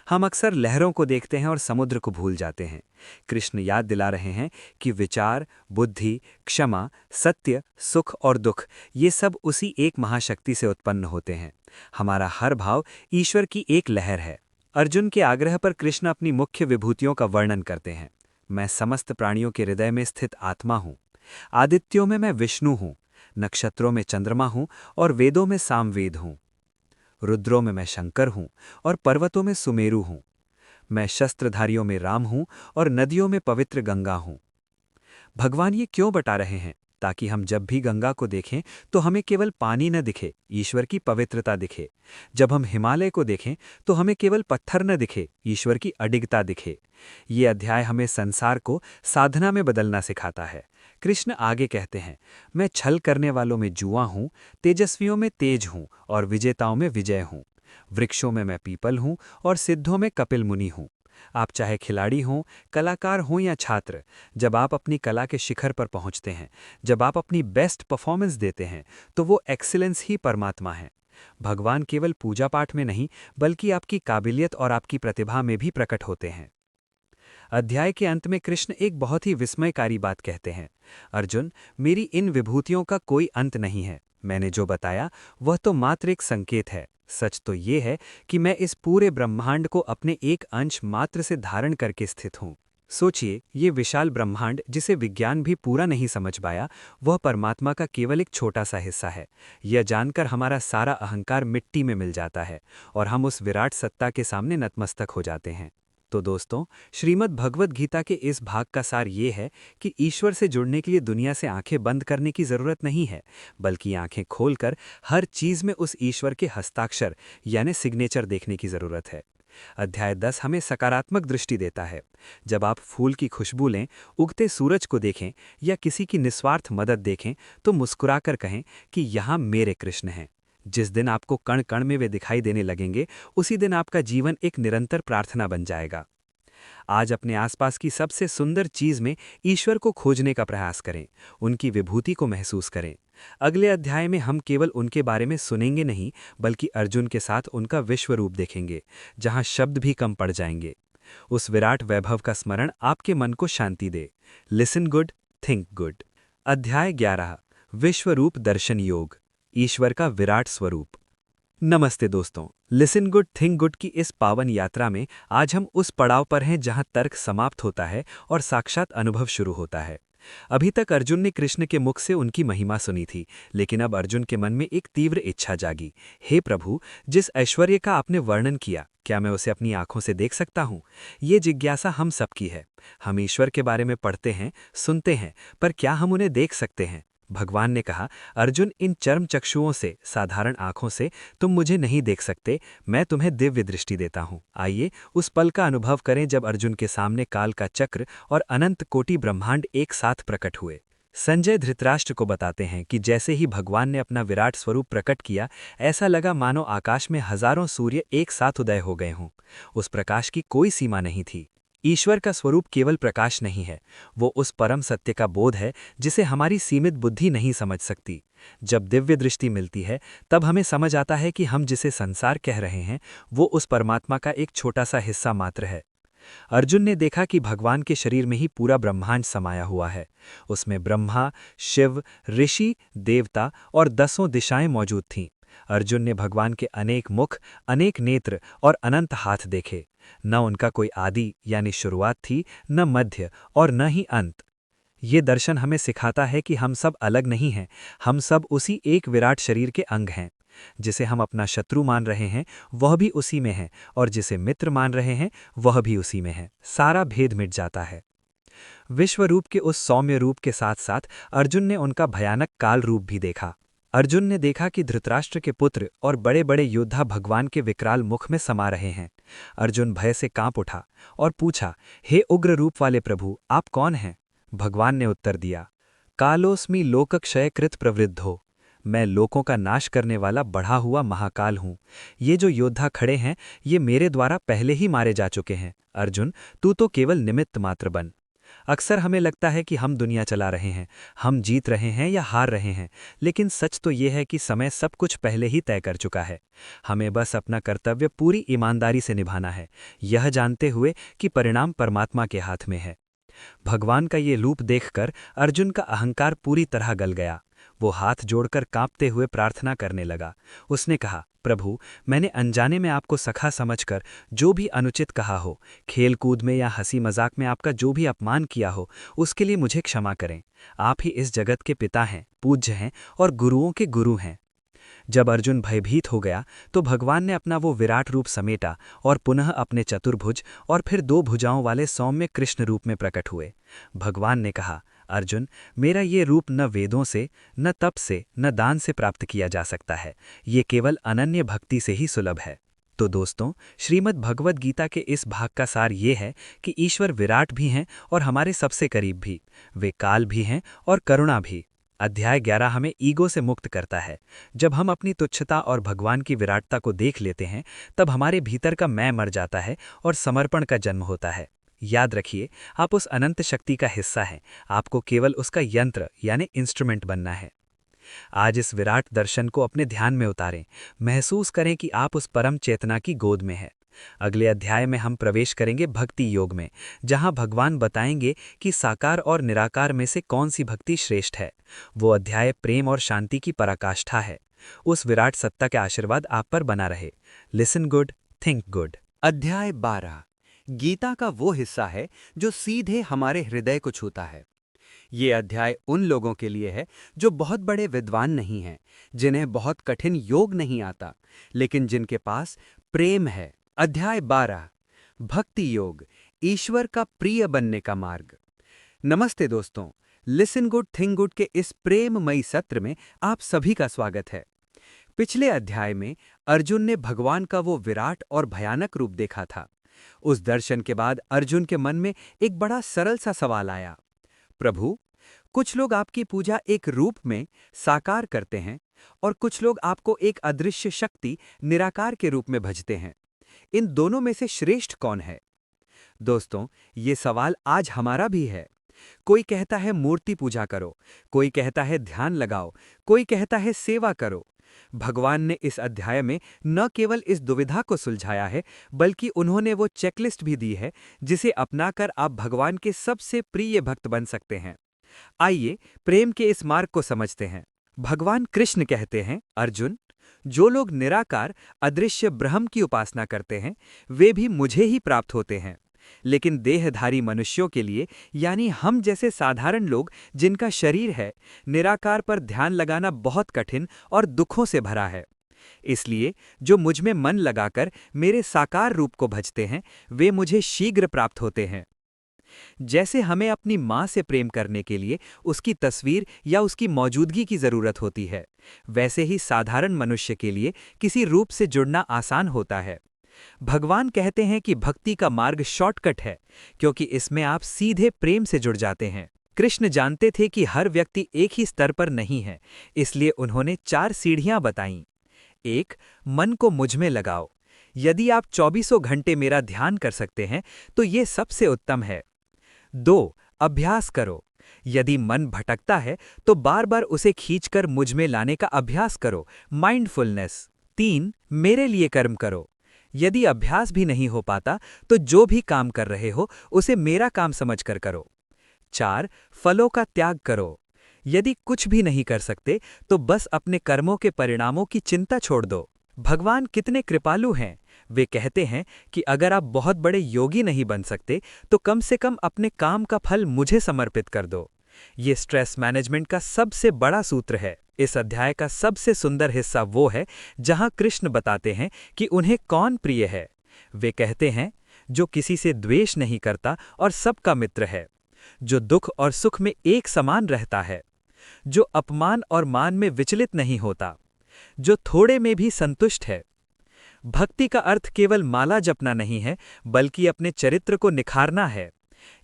हम अक्सर लहरों को देखते हैं और समुद्र को भूल जाते हैं। कृष्ण याद दिला रहे हैं कि विचार, बुद्धि, क्षमा, सत्य, सुख और दुख, ये सब उसी एक महाशक्ति से उत्पन्न होते हैं। हमारा हर भाव ईश्वर की एक लहर है। अर्जुन के आग्रह पर कृष्ण अपनी मुख्य विभूतियों का वर्णन करते हैं। मैं समस्त प्राणियों के हृदय में स्थित आत्मा हूँ। आदित्यों में मैं विष्णु हूँ, नक्षत्रों में चंद्रमा हूँ और वेदों में सामवेद हूँ। रुद्रों में मैं शंकर हूँ और पर्वतों में सुमेरु हूँ। मैं शस्त्रधारियों में राम हूँ और नदियों में पवित्र गंगा हूँ। भगवान ये क्यों बता रहे हैं? ताकि हम जब भी गंगा को देखें तो हमें केवल पानी न दिखे, ईश्वर की पवित्रता दिखे। जब हम हिमालय को देखें तो हमें केवल पत्थर न दिखे, ईश्वर की अडिगता दिखे। ये अध्याय हमें संसार को साधना में बदलना सिखाता है। कृष्ण आगे कहते हैं, मैं छल करने वालों में जुआ हूँ, तेजस्वियों में तेज हूँ और विजेताओं में विजय हूँ। वृक्षों में मैं पीपल हूँ और सिद्धों में कपिल मुनि हूँ। आप चाहे खिलाड़ी हों, कलाकार हों या छात्र, जब आप अपनी कला के शिखर पर पहुंचते हैं, जब आप अपनी बेस्ट परफॉर्मेंस देते हैं, तो वो एक्सीलेंस ही परमात्मा है। भगवान केवल पूजा पाठ में नहीं, बल्कि आपकी काबिलियत और आपकी प्रतिभा में भी प्रकट होते हैं। अध्याय के अंत में कृष्ण एक बहुत ही विस्मयकारी बात कहते हैं, अर्जुन, मेरी इन विभूतियों का कोई अंत नहीं है। मैंने जो बताया वह तो मात्र एक संकेत है। सच तो ये है कि मैं इस पूरे ब्रह्मांड को अपने एक अंश मात्र से धारण करके स्थित हूँ। सोचिए, ये विशाल ब्रह्मांड जिसे विज्ञान भी पूरा नहीं समझ पाया, वह परमात्मा का केवल एक छोटा सा हिस्सा है। यह जानकर हमारा सारा अहंकार मिट्टी में मिल जाता है और हम उस विराट सत्ता के सामने नतमस्तक हो जाते हैं। तो दोस्तों, श्रीमद् भगवत गीता के इस भाग का सार ये है कि ईश्वर से जुड़ने के लिए दुनिया से आंखें बंद करने की ज़रूरत नहीं है, बल्कि आंखें खोलकर हर चीज़ में उस ईश्वर के हस्ताक्षर यानी सिग्नेचर देखने की ज़रूरत है। अध्याय 10 हमें सकारात्मक दृष्टि देता है। जब आप फूल की खुशबू लें, उगते सूरज को देखें या किसी की निस्वार्थ मदद देखें, तो मुस्कुराकर कहें कि यहाँ मेरे कृष्ण हैं। जिस दिन आपको कण कण में वे दिखाई देने लगेंगे, उसी दिन आपका जीवन एक निरंतर प्रार्थना बन जाएगा। आज अपने आसपास की सबसे सुंदर चीज में ईश्वर को खोजने का प्रयास करें, उनकी विभूति को महसूस करें। अगले अध्याय में हम केवल उनके बारे में सुनेंगे नहीं, बल्कि अर्जुन के साथ उनका विश्व रूप देखेंगे, जहां शब्द भी कम पड़ जाएंगे। उस विराट वैभव का स्मरण आपके मन को शांति दे। Listen good, think good. अध्याय 11 विश्व रूप दर्शन योग, ईश्वर का विराट स्वरूप। नमस्ते दोस्तों, लिसन गुड थिंक गुड की इस पावन यात्रा में आज हम उस पड़ाव पर हैं जहां तर्क समाप्त होता है और साक्षात अनुभव शुरू होता है। अभी तक अर्जुन ने कृष्ण के मुख से उनकी महिमा सुनी थी, लेकिन अब अर्जुन के मन में एक तीव्र इच्छा जागी। हे प्रभु, जिस ऐश्वर्य का आपने वर्णन किया, क्या मैं उसे अपनी आंखों से देख सकता हूँ? ये जिज्ञासा हम सबकी है। हम ईश्वर के बारे में पढ़ते हैं, सुनते हैं, पर क्या हम उन्हें देख सकते हैं? भगवान ने कहा, अर्जुन, इन चर्म चक्षुओं से, साधारण आंखों से तुम मुझे नहीं देख सकते, मैं तुम्हें दिव्य दृष्टि देता हूँ। आइए उस पल का अनुभव करें जब अर्जुन के सामने काल का चक्र और अनंत कोटि ब्रह्मांड एक साथ प्रकट हुए। संजय धृतराष्ट्र को बताते हैं कि जैसे ही भगवान ने अपना विराट स्वरूप प्रकट किया, ऐसा लगा मानो आकाश में हजारों सूर्य एक साथ उदय हो गए हों। उस प्रकाश की कोई सीमा नहीं थी। ईश्वर का स्वरूप केवल प्रकाश नहीं है, वो उस परम सत्य का बोध है जिसे हमारी सीमित बुद्धि नहीं समझ सकती। जब दिव्य दृष्टि मिलती है, तब हमें समझ आता है कि हम जिसे संसार कह रहे हैं, वो उस परमात्मा का एक छोटा सा हिस्सा मात्र है। अर्जुन ने देखा कि भगवान के शरीर में ही पूरा ब्रह्मांड समाया हुआ है। उसमें ब्रह्मा, शिव, ऋषि, देवता और 10 दिशाएं मौजूद थीं। अर्जुन ने भगवान के अनेक मुख, अनेक नेत्र और अनंत हाथ देखे। न उनका कोई आदि यानी शुरुआत थी, न मध्य और न ही अंत। ये दर्शन हमें सिखाता है कि हम सब अलग नहीं हैं, हम सब उसी एक विराट शरीर के अंग हैं। जिसे हम अपना शत्रु मान रहे हैं, वह भी उसी में है, और जिसे मित्र मान रहे हैं, वह भी उसी में है। सारा भेद मिट जाता है। विश्व रूप के उस सौम्य रूप के साथ साथ अर्जुन ने उनका भयानक काल रूप भी देखा। अर्जुन ने देखा कि धृतराष्ट्र के पुत्र और बड़े बड़े योद्धा भगवान के विकराल मुख में समा रहे हैं। अर्जुन भय से कांप उठा और पूछा, हे उग्र रूप वाले प्रभु, आप कौन हैं? भगवान ने उत्तर दिया, कालोस्मि लोकक्षय कृत प्रवृद्धो, मैं लोकों का नाश करने वाला बढ़ा हुआ महाकाल हूँ। ये जो योद्धा खड़े हैं, ये मेरे द्वारा पहले ही मारे जा चुके हैं। अर्जुन, तू तो केवल निमित्त मात्र बन। अक्सर हमें लगता है कि हम दुनिया चला रहे हैं, हम जीत रहे हैं या हार रहे हैं, लेकिन सच तो ये है कि समय सब कुछ पहले ही तय कर चुका है। हमें बस अपना कर्तव्य पूरी ईमानदारी से निभाना है, यह जानते हुए कि परिणाम परमात्मा के हाथ में है। भगवान का ये रूप देखकर अर्जुन का अहंकार पूरी तरह गल गया। वो हाथ जोड़कर कांपते हुए प्रार्थना करने लगा। उसने कहा, प्रभु, मैंने अनजाने में आपको सखा समझकर जो भी अनुचित कहा हो, खेल कूद में या हंसी मजाक में आपका जो भी अपमान किया हो, उसके लिए मुझे क्षमा करें। आप ही इस जगत के पिता हैं, पूज्य हैं और गुरुओं के गुरु हैं। जब अर्जुन भयभीत हो गया तो भगवान ने अपना वो विराट रूप समेटा और पुनः अपने चतुर्भुज और फिर 2 भुजाओं वाले सौम्य कृष्ण रूप में प्रकट हुए। भगवान ने कहा, अर्जुन, मेरा ये रूप न वेदों से, न तप से, न दान से प्राप्त किया जा सकता है। ये केवल अनन्य भक्ति से ही सुलभ है। तो दोस्तों, श्रीमद् भगवद गीता के इस भाग का सार ये है कि ईश्वर विराट भी हैं और हमारे सबसे करीब भी। वे काल भी हैं और करुणा भी। अध्याय 11 हमें ईगो से मुक्त करता है। जब हम अपनी तुच्छता और भगवान की विराटता को देख लेते हैं, तब हमारे भीतर का मैं मर जाता है और समर्पण का जन्म होता है। याद रखिए, आप उस अनंत शक्ति का हिस्सा हैं। आपको केवल उसका यंत्र यानी इंस्ट्रूमेंट बनना है। आज इस विराट दर्शन को अपने ध्यान में उतारें। महसूस करें कि आप उस परम चेतना की गोद में हैं। अगले अध्याय में हम प्रवेश करेंगे भक्ति योग में, जहां भगवान बताएंगे कि साकार और निराकार में से कौन सी भक्ति श्रेष्ठ है। वो अध्याय प्रेम और शांति की पराकाष्ठा है। उस विराट सत्ता के आशीर्वाद आप पर बना रहे। Listen good, think good. अध्याय 12 गीता का वो हिस्सा है जो सीधे हमारे हृदय को छूता है। ये अध्याय उन लोगों के लिए है जो बहुत बड़े विद्वान नहीं हैं, जिन्हें बहुत कठिन योग नहीं आता, लेकिन जिनके पास प्रेम है। अध्याय 12 भक्ति योग, ईश्वर का प्रिय बनने का मार्ग। नमस्ते दोस्तों, लिसन गुड थिंक गुड के इस प्रेममयी सत्र में आप सभी का स्वागत है। पिछले अध्याय में अर्जुन ने भगवान का वो विराट और भयानक रूप देखा था। उस दर्शन के बाद अर्जुन के मन में एक बड़ा सरल सा सवाल आया, प्रभु, कुछ लोग आपकी पूजा एक रूप में साकार करते हैं और कुछ लोग आपको एक अदृश्य शक्ति निराकार के रूप में भजते हैं। इन दोनों में से श्रेष्ठ कौन है? दोस्तों, ये सवाल आज हमारा भी है। कोई कहता है मूर्ति पूजा करो, कोई कहता है ध्यान लगाओ, कोई कहता है सेवा करो। भगवान ने इस अध्याय में न केवल इस दुविधा को सुलझाया है, बल्कि उन्होंने वो चेकलिस्ट भी दी है जिसे अपनाकर आप भगवान के सबसे प्रिय भक्त बन सकते हैं। आइए प्रेम के इस मार्ग को समझते हैं। भगवान कृष्ण कहते हैं, अर्जुन, जो लोग निराकार अदृश्य ब्रह्म की उपासना करते हैं, वे भी मुझे ही प्राप्त होते हैं। लेकिन देहधारी मनुष्यों के लिए, यानी हम जैसे साधारण लोग जिनका शरीर है, निराकार पर ध्यान लगाना बहुत कठिन और दुखों से भरा है। इसलिए जो मुझ में मन लगाकर मेरे साकार रूप को भजते हैं, वे मुझे शीघ्र प्राप्त होते हैं। जैसे हमें अपनी माँ से प्रेम करने के लिए उसकी तस्वीर या उसकी मौजूदगी की जरूरत होती है, वैसे ही साधारण मनुष्य के लिए किसी रूप से जुड़ना आसान होता है। भगवान कहते हैं कि भक्ति का मार्ग शॉर्टकट है, क्योंकि इसमें आप सीधे प्रेम से जुड़ जाते हैं। कृष्ण जानते थे कि हर व्यक्ति एक ही स्तर पर नहीं है, इसलिए उन्होंने 4 सीढ़ियां बताईं। 1. मन को मुझ में लगाओ। यदि आप 24 घंटे मेरा ध्यान कर सकते हैं तो ये सबसे उत्तम है। 2. अभ्यास करो। यदि मन भटकता है तो बार बार उसे खींचकर मुझ में लाने का अभ्यास करो, माइंडफुलनेस। 3. मेरे लिए कर्म करो। यदि अभ्यास भी नहीं हो पाता तो जो भी काम कर रहे हो उसे मेरा काम समझकर करो। 4. फलों का त्याग करो। यदि कुछ भी नहीं कर सकते तो बस अपने कर्मों के परिणामों की चिंता छोड़ दो। भगवान कितने कृपालु हैं। वे कहते हैं कि अगर आप बहुत बड़े योगी नहीं बन सकते तो कम से कम अपने काम का फल मुझे समर्पित कर दो। ये स्ट्रेस मैनेजमेंट का सबसे बड़ा सूत्र है। इस अध्याय का सबसे सुंदर हिस्सा वो है जहां कृष्ण बताते हैं कि उन्हें कौन प्रिय है। वे कहते हैं, जो किसी से द्वेष नहीं करता और सबका मित्र है, जो दुख और सुख में एक समान रहता है, जो अपमान और मान में विचलित नहीं होता, जो थोड़े में भी संतुष्ट है। भक्ति का अर्थ केवल माला जपना नहीं है, बल्कि अपने चरित्र को निखारना है।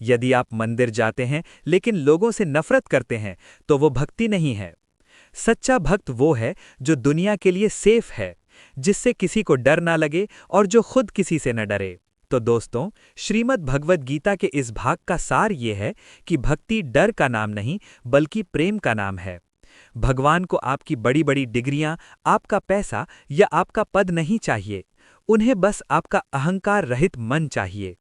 यदि आप मंदिर जाते हैं लेकिन लोगों से नफरत करते हैं तो वो भक्ति नहीं है। सच्चा भक्त वो है जो दुनिया के लिए सेफ है, जिससे किसी को डर ना लगे और जो खुद किसी से न डरे। तो दोस्तों, श्रीमद् भगवद गीता के इस भाग का सार ये है कि भक्ति डर का नाम नहीं बल्कि प्रेम का नाम है। भगवान को आपकी बड़ी बड़ी डिग्रियां, आपका पैसा या आपका पद नहीं चाहिए। उन्हें बस आपका अहंकार रहित मन चाहिए।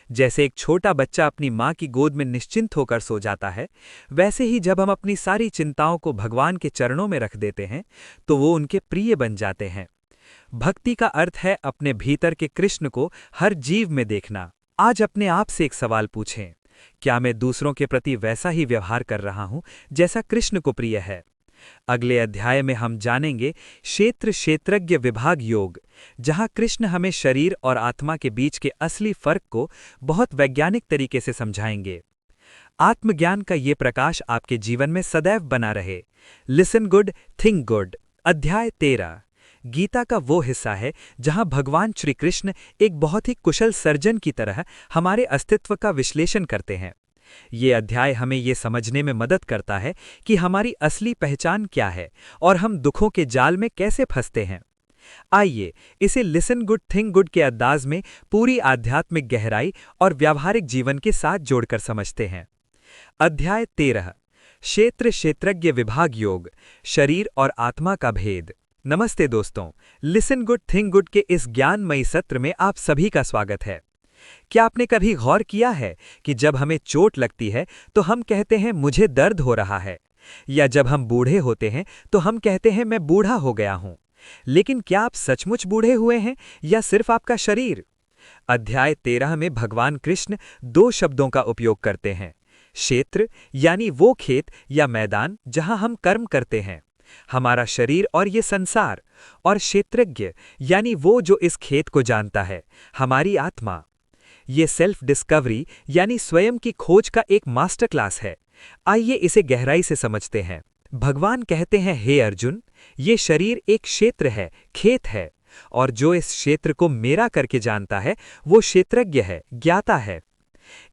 जैसे एक छोटा बच्चा अपनी माँ की गोद में निश्चिंत होकर सो जाता है, वैसे ही जब हम अपनी सारी चिंताओं को भगवान के चरणों में रख देते हैं तो वो उनके प्रिय बन जाते हैं। भक्ति का अर्थ है अपने भीतर के कृष्ण को हर जीव में देखना। आज अपने आप से एक सवाल पूछें, क्या मैं दूसरों के प्रति वैसा ही व्यवहार कर रहा हूं जैसा कृष्ण को प्रिय है? अगले अध्याय में हम जानेंगे क्षेत्र क्षेत्रज्ञ विभाग योग, जहां कृष्ण हमें शरीर और आत्मा के बीच के असली फर्क को बहुत वैज्ञानिक तरीके से समझाएंगे। आत्मज्ञान का ये प्रकाश आपके जीवन में सदैव बना रहे। Listen good, think good. अध्याय 13 गीता का वो हिस्सा है जहां भगवान श्री कृष्ण एक बहुत ही कुशल सर्जन की तरह हमारे अस्तित्व का विश्लेषण करते हैं। ये अध्याय हमें ये समझने में मदद करता है कि हमारी असली पहचान क्या है और हम दुखों के जाल में कैसे फंसते हैं। आइए इसे लिसन गुड थिंक गुड के अंदाज में पूरी आध्यात्मिक गहराई और व्यावहारिक जीवन के साथ जोड़कर समझते हैं। अध्याय 13 क्षेत्र क्षेत्रज्ञ विभाग योग, शरीर और आत्मा का भेद। नमस्ते दोस्तों, लिसन गुड थिंक गुड के इस ज्ञानमयी सत्र में आप सभी का स्वागत है। क्या आपने कभी गौर किया है कि जब हमें चोट लगती है तो हम कहते हैं मुझे दर्द हो रहा है, या जब हम बूढ़े होते हैं तो हम कहते हैं मैं बूढ़ा हो गया हूं। लेकिन क्या आप सचमुच बूढ़े हुए हैं या सिर्फ आपका शरीर? अध्याय 13 में भगवान कृष्ण दो शब्दों का उपयोग करते हैं। क्षेत्र यानी वो खेत या मैदान जहां हम कर्म करते हैं, हमारा शरीर और ये संसार, और क्षेत्रज्ञ यानी वो जो इस खेत को जानता है, हमारी आत्मा। ये सेल्फ डिस्कवरी यानी स्वयं की खोज का एक मास्टर क्लास है। आइए इसे गहराई से समझते हैं। भगवान कहते हैं, हे अर्जुन, ये शरीर एक क्षेत्र है, खेत है, और जो इस क्षेत्र को मेरा करके जानता है वो क्षेत्रज्ञ है, ज्ञाता है।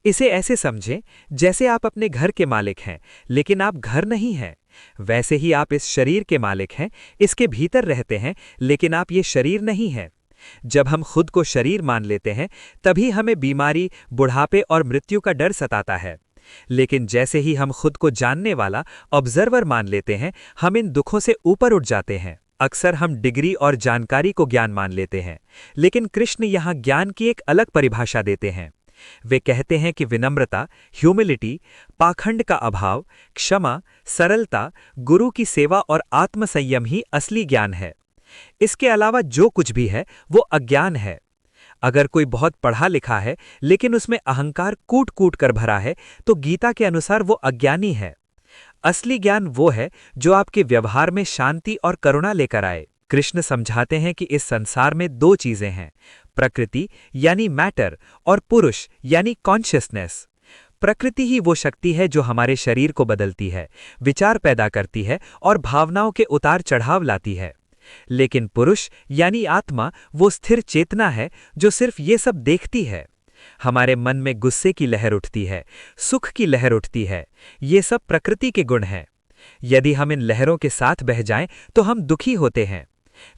इसे ऐसे समझें जैसे आप अपने घर के मालिक हैं लेकिन आप घर नहीं हैं। वैसे ही आप इस शरीर के मालिक हैं, इसके भीतर रहते हैं, लेकिन आप ये शरीर नहीं हैं। जब हम खुद को शरीर मान लेते हैं तभी हमें बीमारी, बुढ़ापे और मृत्यु का डर सताता है। लेकिन जैसे ही हम खुद को जानने वाला ऑब्जर्वर मान लेते हैं, हम इन दुखों से ऊपर उठ जाते हैं। अक्सर हम डिग्री और जानकारी को ज्ञान मान लेते हैं, लेकिन कृष्ण यहाँ ज्ञान की एक अलग परिभाषा देते हैं। वे कहते हैं कि विनम्रता, ह्यूमिलिटी, पाखंड का अभाव, क्षमा, सरलता, गुरु की सेवा और आत्मसंयम ही असली ज्ञान है। इसके अलावा जो कुछ भी है वो अज्ञान है। अगर कोई बहुत पढ़ा लिखा है लेकिन उसमें अहंकार कूट कूट कर भरा है तो गीता के अनुसार वो अज्ञानी है। असली ज्ञान वो है जो आपके व्यवहार में शांति और करुणा लेकर आए। कृष्ण समझाते हैं कि इस संसार में दो चीजें हैं, प्रकृति यानी मैटर और पुरुष यानी कॉन्शियसनेस। प्रकृति ही वो शक्ति है जो हमारे शरीर को बदलती है, विचार पैदा करती है और भावनाओं के उतार चढ़ाव लाती है। लेकिन पुरुष यानी आत्मा वो स्थिर चेतना है जो सिर्फ ये सब देखती है। हमारे मन में गुस्से की लहर उठती है, सुख की लहर उठती है, ये सब प्रकृति के गुण हैं। यदि हम इन लहरों के साथ बह जाएं तो हम दुखी होते हैं।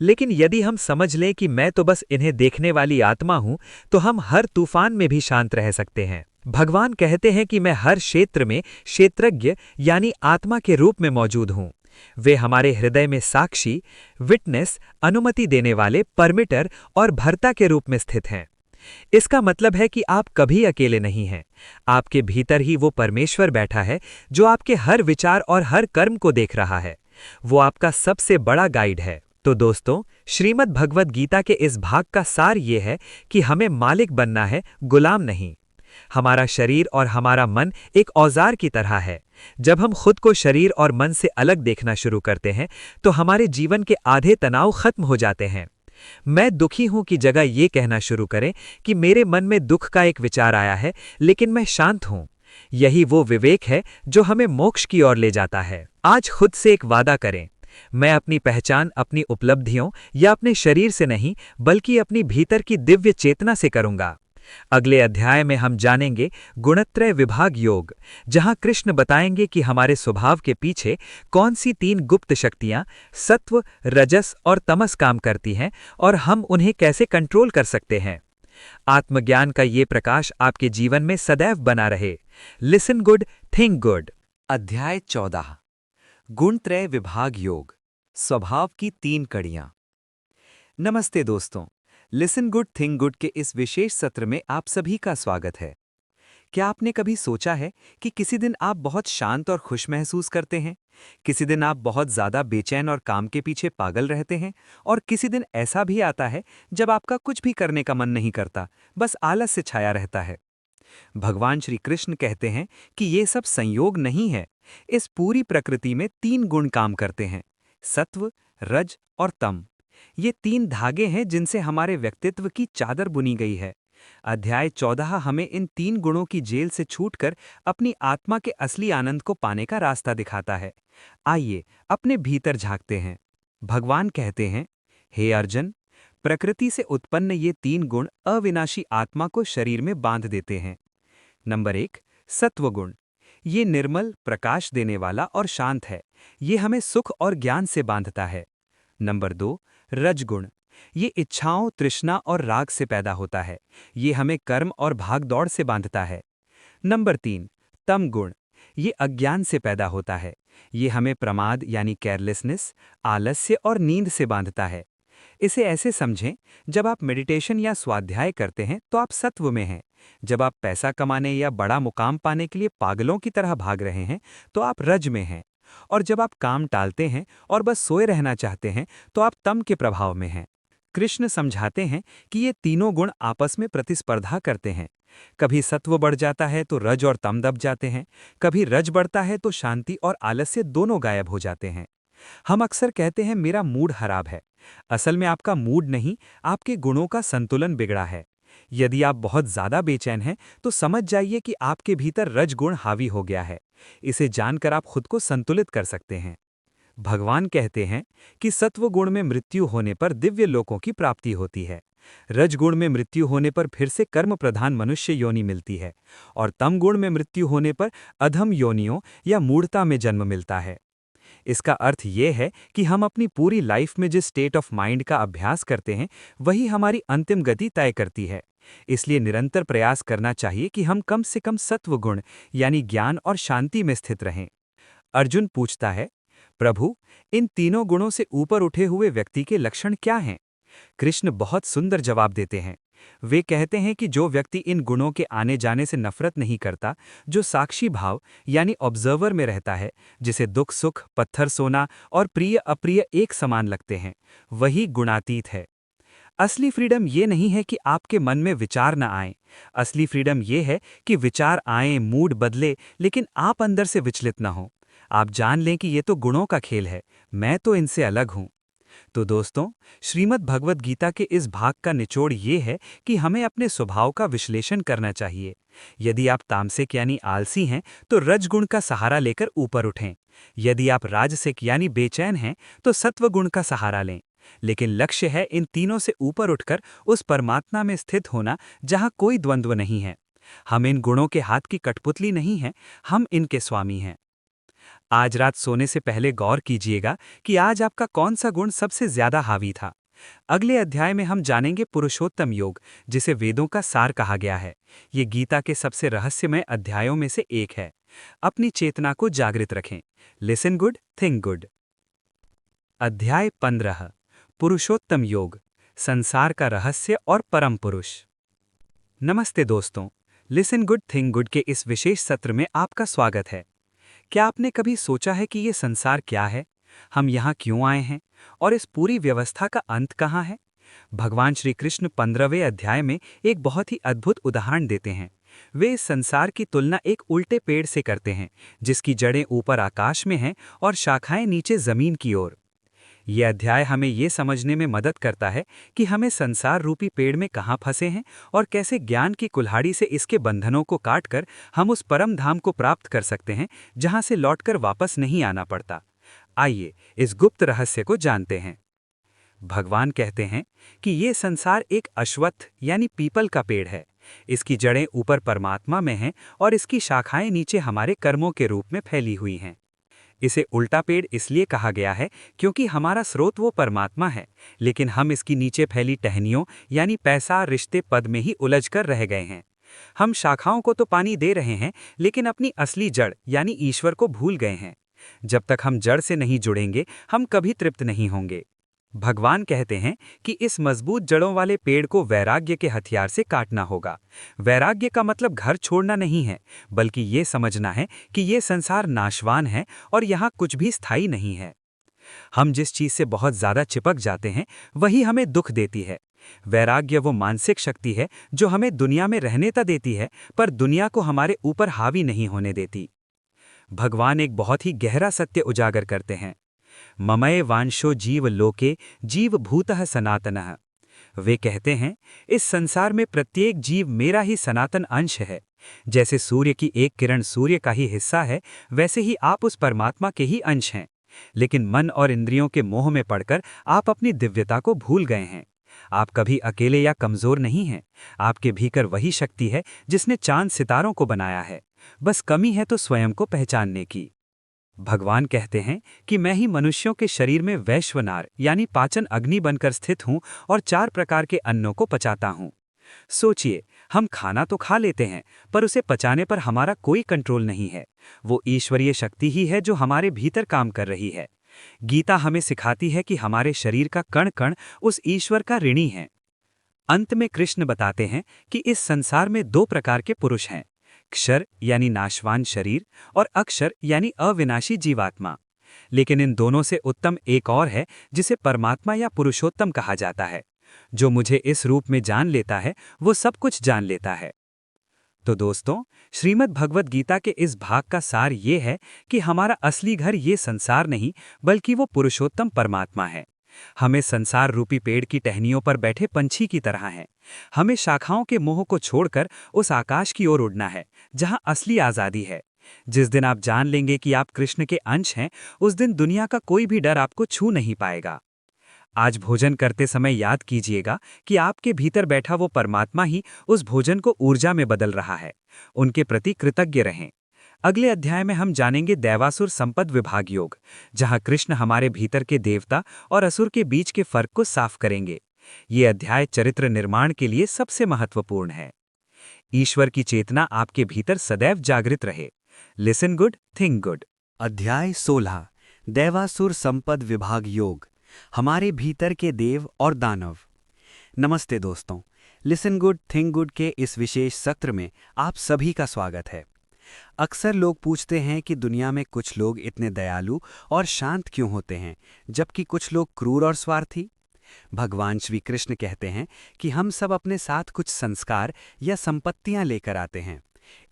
लेकिन यदि हम समझ लें कि मैं तो बस इन्हें देखने वाली आत्मा हूं, तो हम हर तूफान में भी शांत रह सकते हैं। भगवान कहते हैं कि मैं हर क्षेत्र में क्षेत्रज्ञ यानी आत्मा के रूप में मौजूद हूं। वे हमारे हृदय में साक्षी, विटनेस, अनुमति देने वाले, परमिटर और भर्ता के रूप में स्थित हैं। इसका मतलब है कि आप कभी अकेले नहीं हैं। आपके भीतर ही वो परमेश्वर बैठा है जो आपके हर विचार और हर कर्म को देख रहा है। वो आपका सबसे बड़ा गाइड है। तो दोस्तों, श्रीमद् भगवद गीता के इस भाग का सार ये है कि हमें मालिक बनना है, गुलाम नहीं। हमारा शरीर और हमारा मन एक औजार की तरह है। जब हम खुद को शरीर और मन से अलग देखना शुरू करते हैं तो हमारे जीवन के आधे तनाव खत्म हो जाते हैं। मैं दुखी हूं की जगह ये कहना शुरू करें कि मेरे मन में दुख का एक विचार आया है लेकिन मैं शांत हूं। यही वो विवेक है जो हमें मोक्ष की ओर ले जाता है। आज खुद से एक वादा करें, मैं अपनी पहचान अपनी उपलब्धियों या अपने शरीर से नहीं बल्कि अपनी भीतर की दिव्य चेतना से करूंगा। अगले अध्याय में हम जानेंगे गुणत्रय विभाग योग, जहां कृष्ण बताएंगे कि हमारे स्वभाव के पीछे कौन सी 3 गुप्त शक्तियां सत्व, रजस और तमस काम करती हैं और हम उन्हें कैसे कंट्रोल कर सकते हैं। आत्मज्ञान का ये प्रकाश आपके जीवन में सदैव बना रहे। Listen good, think good. अध्याय 14 गुणत्रय विभाग योग, स्वभाव की 3 कड़ियां। नमस्ते दोस्तों, लिसन गुड थिंक गुड के इस विशेष सत्र में आप सभी का स्वागत है। क्या आपने कभी सोचा है कि किसी दिन आप बहुत शांत और खुश महसूस करते हैं, किसी दिन आप बहुत ज्यादा बेचैन और काम के पीछे पागल रहते हैं, और किसी दिन ऐसा भी आता है जब आपका कुछ भी करने का मन नहीं करता, बस आलस से छाया रहता है। भगवान श्री कृष्ण कहते हैं कि ये सब संयोग नहीं है। इस पूरी प्रकृति में 3 गुण काम करते हैं: सत्व, रज और तम। ये 3 धागे हैं जिनसे हमारे व्यक्तित्व की चादर बुनी गई है। अध्याय 14 हमें इन 3 गुणों की जेल से छूटकर अपनी आत्मा के असली आनंद को पाने का रास्ता दिखाता है। आइए अपने भीतर झांकते हैं। भगवान कहते हैं, हे अर्जुन, प्रकृति से उत्पन्न ये 3 गुण अविनाशी आत्मा को शरीर में बांध देते हैं। नंबर 1, सत्वगुण। ये निर्मल, प्रकाश देने वाला और शांत है। ये हमें सुख और ज्ञान से बांधता है। नंबर 2, रजगुण। ये इच्छाओं, तृष्णा और राग से पैदा होता है। ये हमें कर्म और भागदौड़ से बांधता है। नंबर 3, तम गुण। ये अज्ञान से पैदा होता है। ये हमें प्रमाद यानी केयरलेसनेस, आलस्य और नींद से बांधता है। इसे ऐसे समझें, जब आप मेडिटेशन या स्वाध्याय करते हैं तो आप सत्व में हैं। जब आप पैसा कमाने या बड़ा मुकाम पाने के लिए पागलों की तरह भाग रहे हैं तो आप रज में हैं। और जब आप काम टालते हैं और बस सोए रहना चाहते हैं तो आप तम के प्रभाव में हैं। कृष्ण समझाते हैं कि ये तीनों गुण आपस में प्रतिस्पर्धा करते हैं। कभी सत्व बढ़ जाता है तो रज और तम दब जाते हैं, कभी रज बढ़ता है तो शांति और आलस्य दोनों गायब हो जाते हैं। हम अक्सर कहते हैं, मेरा मूड खराब है। असल में आपका मूड नहीं, आपके गुणों का संतुलन बिगड़ा है। यदि आप बहुत ज्यादा बेचैन हैं तो समझ जाइए कि आपके भीतर रजगुण हावी हो गया है। इसे जानकर आप खुद को संतुलित कर सकते हैं। भगवान कहते हैं कि सत्वगुण में मृत्यु होने पर दिव्य लोकों की प्राप्ति होती है। रजगुण में मृत्यु होने पर फिर से कर्म प्रधान मनुष्य योनि मिलती है, और तम गुण में मृत्यु होने पर अधम योनियों या मूढ़ता में जन्म मिलता है। इसका अर्थ ये है कि हम अपनी पूरी लाइफ में जिस स्टेट ऑफ माइंड का अभ्यास करते हैं वही हमारी अंतिम गति तय करती है। इसलिए निरंतर प्रयास करना चाहिए कि हम कम से कम सत्व गुण यानी ज्ञान और शांति में स्थित रहें। अर्जुन पूछता है, प्रभु, इन तीनों गुणों से ऊपर उठे हुए व्यक्ति के लक्षण क्या हैं? कृष्ण बहुत सुंदर जवाब देते हैं। वे कहते हैं कि जो व्यक्ति इन गुणों के आने जाने से नफरत नहीं करता, जो साक्षी भाव यानी ऑब्जर्वर में रहता है, जिसे दुख सुख, पत्थर सोना और प्रिय अप्रिय एक समान लगते हैं, वही गुणातीत है। असली फ्रीडम ये नहीं है कि आपके मन में विचार न आए। असली फ्रीडम ये है कि विचार आए, मूड बदले, लेकिन आप अंदर से विचलित न हो। आप जान लें कि ये तो गुणों का खेल है, मैं तो इनसे अलग हूं। तो दोस्तों, श्रीमद् भगवद गीता के इस भाग का निचोड़ ये है कि हमें अपने स्वभाव का विश्लेषण करना चाहिए। यदि आप तामसिक यानी आलसी हैं तो रजगुण का सहारा लेकर ऊपर उठें। यदि आप राजसिक यानी बेचैन हैं तो सत्वगुण का सहारा लें। लेकिन लक्ष्य है इन तीनों से ऊपर उठकर उस परमात्मा में स्थित होना जहां कोई द्वंद्व नहीं है। हम इन गुणों के हाथ की कठपुतली नहीं हैं, हम इनके स्वामी हैं। आज रात सोने से पहले गौर कीजिएगा कि आज आपका कौन सा गुण सबसे ज्यादा हावी था। अगले अध्याय में हम जानेंगे पुरुषोत्तम योग, जिसे वेदों का सार कहा गया है। ये गीता के सबसे रहस्यमय अध्यायों में से एक है। अपनी चेतना को जागृत रखें। Listen good, think good. अध्याय 15, पुरुषोत्तम योग, संसार का रहस्य और परम पुरुष। नमस्ते दोस्तों, लिसन गुड थिंक गुड के इस विशेष सत्र में आपका स्वागत है। क्या आपने कभी सोचा है कि ये संसार क्या है, हम यहाँ क्यों आए हैं, और इस पूरी व्यवस्था का अंत कहाँ है? भगवान श्री कृष्ण 15वें अध्याय में एक बहुत ही अद्भुत उदाहरण देते हैं। वे इस संसार की तुलना एक उल्टे पेड़ से करते हैं, जिसकी जड़ें ऊपर आकाश में हैं और शाखाएं नीचे जमीन की ओर। ये अध्याय हमें ये समझने में मदद करता है कि हमें संसार रूपी पेड़ में कहाँ फंसे हैं और कैसे ज्ञान की कुल्हाड़ी से इसके बंधनों को काटकर हम उस परम धाम को प्राप्त कर सकते हैं जहाँ से लौटकर वापस नहीं आना पड़ता। आइए इस गुप्त रहस्य को जानते हैं। भगवान कहते हैं कि ये संसार एक अश्वत्थ यानी पीपल का पेड़ है। इसकी जड़ें ऊपर परमात्मा में हैं और इसकी शाखाएं नीचे हमारे कर्मों के रूप में फैली हुई हैं। इसे उल्टा पेड़ इसलिए कहा गया है क्योंकि हमारा स्रोत वो परमात्मा है, लेकिन हम इसकी नीचे फैली टहनियों यानी पैसा, रिश्ते, पद में ही उलझ कर रह गए हैं। हम शाखाओं को तो पानी दे रहे हैं, लेकिन अपनी असली जड़ यानी ईश्वर को भूल गए हैं। जब तक हम जड़ से नहीं जुड़ेंगे, हम कभी तृप्त नहीं होंगे। भगवान कहते हैं कि इस मजबूत जड़ों वाले पेड़ को वैराग्य के हथियार से काटना होगा। वैराग्य का मतलब घर छोड़ना नहीं है, बल्कि ये समझना है कि ये संसार नाशवान है और यहाँ कुछ भी स्थायी नहीं है। हम जिस चीज से बहुत ज्यादा चिपक जाते हैं वही हमें दुख देती है। वैराग्य वो मानसिक शक्ति है जो हमें दुनिया में रहने तो देती है, पर दुनिया को हमारे ऊपर हावी नहीं होने देती। भगवान एक बहुत ही गहरा सत्य उजागर करते हैं। ममये वांशो जीव लोके जीव भूतः सनातनः। वे कहते हैं, इस संसार में प्रत्येक जीव मेरा ही सनातन अंश है। जैसे सूर्य की एक किरण सूर्य का ही हिस्सा है, वैसे ही आप उस परमात्मा के ही अंश हैं। लेकिन मन और इंद्रियों के मोह में पड़कर आप अपनी दिव्यता को भूल गए हैं। आप कभी अकेले या कमजोर नहीं हैं। आपके भीतर वही शक्ति है जिसने चांद सितारों को बनाया है। बस कमी है तो स्वयं को पहचानने की। भगवान कहते हैं कि मैं ही मनुष्यों के शरीर में वैश्वनार यानी पाचन अग्नि बनकर स्थित हूं और 4 प्रकार के अन्नों को पचाता हूं। सोचिए, हम खाना तो खा लेते हैं, पर उसे पचाने पर हमारा कोई कंट्रोल नहीं है। वो ईश्वरीय शक्ति ही है जो हमारे भीतर काम कर रही है। गीता हमें सिखाती है कि हमारे शरीर का कण कण उस ईश्वर का ऋणी है। अंत में कृष्ण बताते हैं कि इस संसार में 2 प्रकार के पुरुष हैं, क्षर यानी नाशवान शरीर और अक्षर यानी अविनाशी जीवात्मा। लेकिन इन दोनों से उत्तम एक और है जिसे परमात्मा या पुरुषोत्तम कहा जाता है। जो मुझे इस रूप में जान लेता है वो सब कुछ जान लेता है। तो दोस्तों, श्रीमद् भगवद गीता के इस भाग का सार ये है कि हमारा असली घर ये संसार नहीं, बल्कि वो पुरुषोत्तम परमात्मा है। हमें संसार रूपी पेड़ की टहनियों पर बैठे पंछी की तरह हैं। हमें शाखाओं के मोह को छोड़कर उस आकाश की ओर उड़ना है जहां असली आज़ादी है। जिस दिन आप जान लेंगे कि आप कृष्ण के अंश हैं, उस दिन दुनिया का कोई भी डर आपको छू नहीं पाएगा। आज भोजन करते समय याद कीजिएगा कि आपके भीतर बैठा वो परमात्मा ही उस भोजन को ऊर्जा में बदल रहा है। उनके प्रति कृतज्ञ रहें। अगले अध्याय में हम जानेंगे दैवासुर संपद विभाग योग, जहां कृष्ण हमारे भीतर के देवता और असुर के बीच के फर्क को साफ करेंगे। ये अध्याय चरित्र निर्माण के लिए सबसे महत्वपूर्ण है। ईश्वर की चेतना आपके भीतर सदैव जागृत रहे। Listen good, think good. अध्याय 16 दैवासुर संपद विभाग योग, हमारे भीतर के देव और दानव। नमस्ते दोस्तों, लिसन गुड थिंक गुड के इस विशेष सत्र में आप सभी का स्वागत है। अक्सर लोग पूछते हैं कि दुनिया में कुछ लोग इतने दयालु और शांत क्यों होते हैं, जबकि कुछ लोग क्रूर और स्वार्थी। भगवान श्री कृष्ण कहते हैं कि हम सब अपने साथ कुछ संस्कार या संपत्तियां लेकर आते हैं।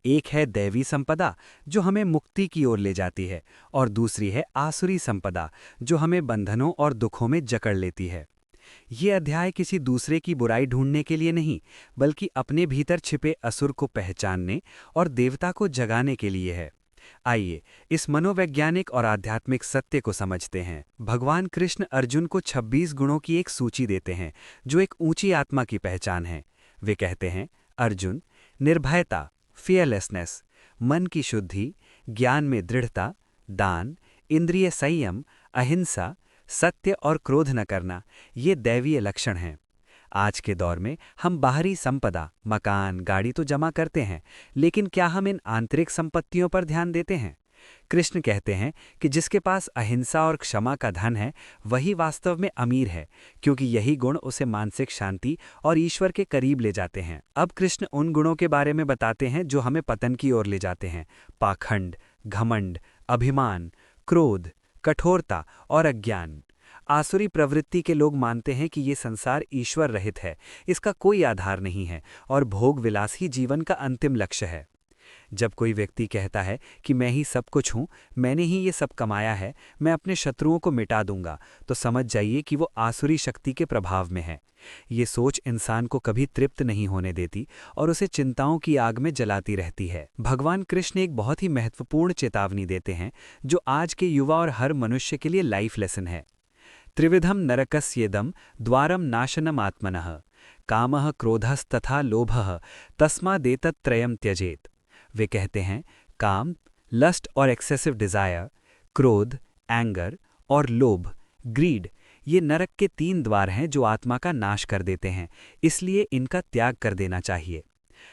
एक है दैवी संपदा जो हमें मुक्ति की ओर ले जाती है, और दूसरी है आसुरी संपदा जो हमें बंधनों और दुखों में जकड़ लेती है। ये अध्याय किसी दूसरे की बुराई ढूंढने के लिए नहीं, बल्कि अपने भीतर छिपे असुर को पहचानने और देवता को जगाने के लिए है। आइए इस मनोवैज्ञानिक और आध्यात्मिक सत्य को समझते हैं। भगवान कृष्ण अर्जुन को 26 गुणों की एक सूची देते हैं जो एक ऊंची आत्मा की पहचान है। वे कहते हैं, अर्जुन, निर्भयता, फियरलेसनेस, मन की शुद्धि, ज्ञान में दृढ़ता, दान, इंद्रिय संयम, अहिंसा, सत्य और क्रोध न करना, ये दैवीय लक्षण हैं। आज के दौर में हम बाहरी संपदा, मकान, गाड़ी तो जमा करते हैं, लेकिन क्या हम इन आंतरिक संपत्तियों पर ध्यान देते हैं? कृष्ण कहते हैं कि जिसके पास अहिंसा और क्षमा का धन है, वही वास्तव में अमीर है, क्योंकि यही गुण उसे मानसिक शांति और ईश्वर के करीब ले जाते हैं। अब कृष्ण उन गुणों के बारे में बताते हैं जो हमें पतन की ओर ले जाते हैं: पाखंड, घमंड, अभिमान, क्रोध, कठोरता और अज्ञान। आसुरी प्रवृत्ति के लोग मानते हैं कि ये संसार ईश्वर रहित है, इसका कोई आधार नहीं है और भोग विलास ही जीवन का अंतिम लक्ष्य है। जब कोई व्यक्ति कहता है कि मैं ही सब कुछ हूँ, मैंने ही ये सब कमाया है, मैं अपने शत्रुओं को मिटा दूंगा, तो समझ जाइए कि वो आसुरी शक्ति के प्रभाव में है। ये सोच इंसान को कभी तृप्त नहीं होने देती और उसे चिंताओं की आग में जलाती रहती है। भगवान कृष्ण एक बहुत ही महत्वपूर्ण चेतावनी देते हैं जो आज के युवा और हर मनुष्य के लिए लाइफ लेसन है। त्रिविधम नरकस्येदम द्वारम नाशनम आत्मनः कामः क्रोधस्तथा लोभः तस्मादेतत्त्रयम् त्यजेत। वे कहते हैं, काम, लस्ट और एक्सेसिव डिजायर, क्रोध, एंगर और लोभ, ग्रीड, ये नरक के 3 द्वार हैं जो आत्मा का नाश कर देते हैं, इसलिए इनका त्याग कर देना चाहिए।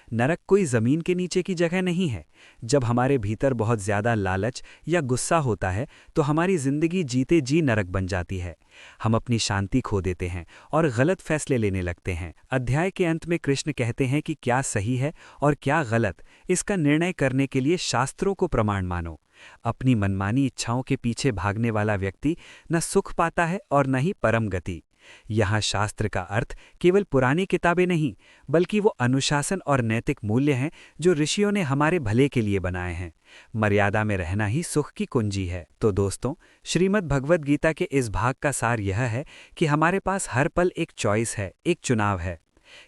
नरक कोई जमीन के नीचे की जगह नहीं है। जब हमारे भीतर बहुत ज्यादा लालच या गुस्सा होता है तो हमारी जिंदगी जीते जी नरक बन जाती है। हम अपनी शांति खो देते हैं और गलत फैसले लेने लगते हैं। अध्याय के अंत में कृष्ण कहते हैं कि क्या सही है और क्या गलत, इसका निर्णय करने के लिए शास्त्रों को प्रमाण मानो। अपनी मनमानी इच्छाओं के पीछे भागने वाला व्यक्ति न सुख पाता है और न ही परम गति। यहाँ शास्त्र का अर्थ केवल पुरानी किताबें नहीं, बल्कि वो अनुशासन और नैतिक मूल्य हैं जो ऋषियों ने हमारे भले के लिए बनाए हैं। मर्यादा में रहना ही सुख की कुंजी है। तो दोस्तों, श्रीमद् भगवद गीता के इस भाग का सार यह है कि हमारे पास हर पल एक चॉइस है, एक चुनाव है।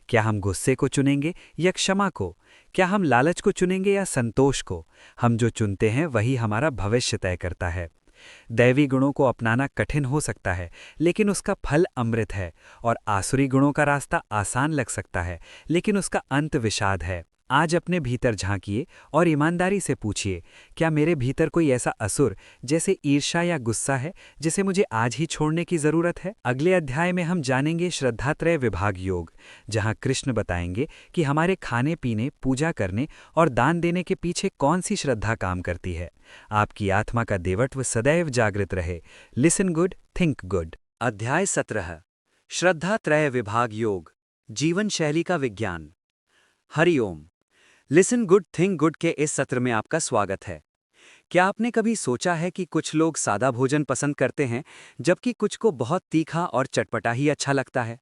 क्या हम गुस्से को चुनेंगे या क्षमा को? क्या हम लालच को चुनेंगे या संतोष को? हम जो चुनते हैं वही हमारा भविष्य तय करता है। दैवी गुणों को अपनाना कठिन हो सकता है, लेकिन उसका फल अमृत है। और आसुरी गुणों का रास्ता आसान लग सकता है, लेकिन उसका अंत विषाद है। आज अपने भीतर झांकिए और ईमानदारी से पूछिए, क्या मेरे भीतर कोई ऐसा असुर जैसे ईर्ष्या या गुस्सा है जिसे मुझे आज ही छोड़ने की जरूरत है? अगले अध्याय में हम जानेंगे श्रद्धात्रय विभाग योग, जहां कृष्ण बताएंगे कि हमारे खाने पीने, पूजा करने और दान देने के पीछे कौन सी श्रद्धा काम करती है। आपकी आत्मा का देवत्व सदैव जागृत रहे। Listen good, think good. अध्याय 17 श्रद्धात्रय विभाग योग, जीवन शैली का विज्ञान। Hariom. Listen good think good के इस सत्र में आपका स्वागत है। क्या आपने कभी सोचा है कि कुछ लोग सादा भोजन पसंद करते हैं, जबकि कुछ को बहुत तीखा और चटपटा ही अच्छा लगता है?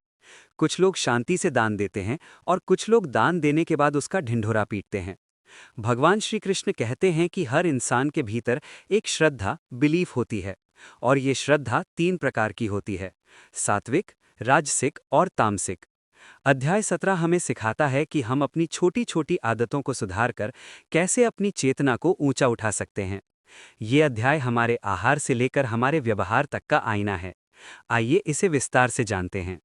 कुछ लोग शांति से दान देते हैं और कुछ लोग दान देने के बाद उसका ढिंढोरा पीटते हैं। भगवान श्री कृष्ण कहते हैं कि हर इंसान के भीतर एक श्रद्धा, बिलीफ होती है, और ये श्रद्धा 3 प्रकार की होती है: सात्विक, राजसिक और तामसिक। अध्याय 17 हमें सिखाता है कि हम अपनी छोटी छोटी आदतों को सुधारकर कैसे अपनी चेतना को ऊंचा उठा सकते हैं। ये अध्याय हमारे आहार से लेकर हमारे व्यवहार तक का आईना है। आइए इसे विस्तार से जानते हैं।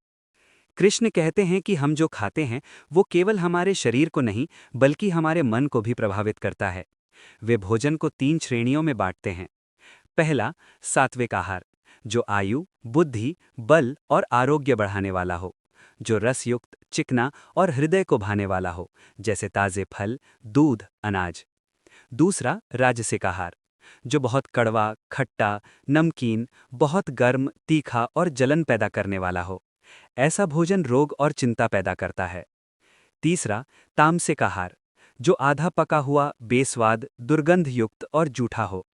कृष्ण कहते हैं कि हम जो खाते हैं वो केवल हमारे शरीर को नहीं, बल्कि हमारे मन को भी प्रभावित करता है। वे भोजन को 3 श्रेणियों में बांटते हैं। पहला, सात्विक आहार, जो आयु, बुद्धि, बल और आरोग्य बढ़ाने वाला हो, जो रसयुक्त, चिकना और हृदय को भाने वाला हो, जैसे ताजे फल, दूध, अनाज। दूसरा, राजसिक आहार, जो बहुत कड़वा, खट्टा, नमकीन, बहुत गर्म, तीखा और जलन पैदा करने वाला हो। ऐसा भोजन रोग और चिंता पैदा करता है। तीसरा, तामसिक आहार, जो आधा पका हुआ, बेस्वाद, दुर्गंध युक्त और जूठा हो।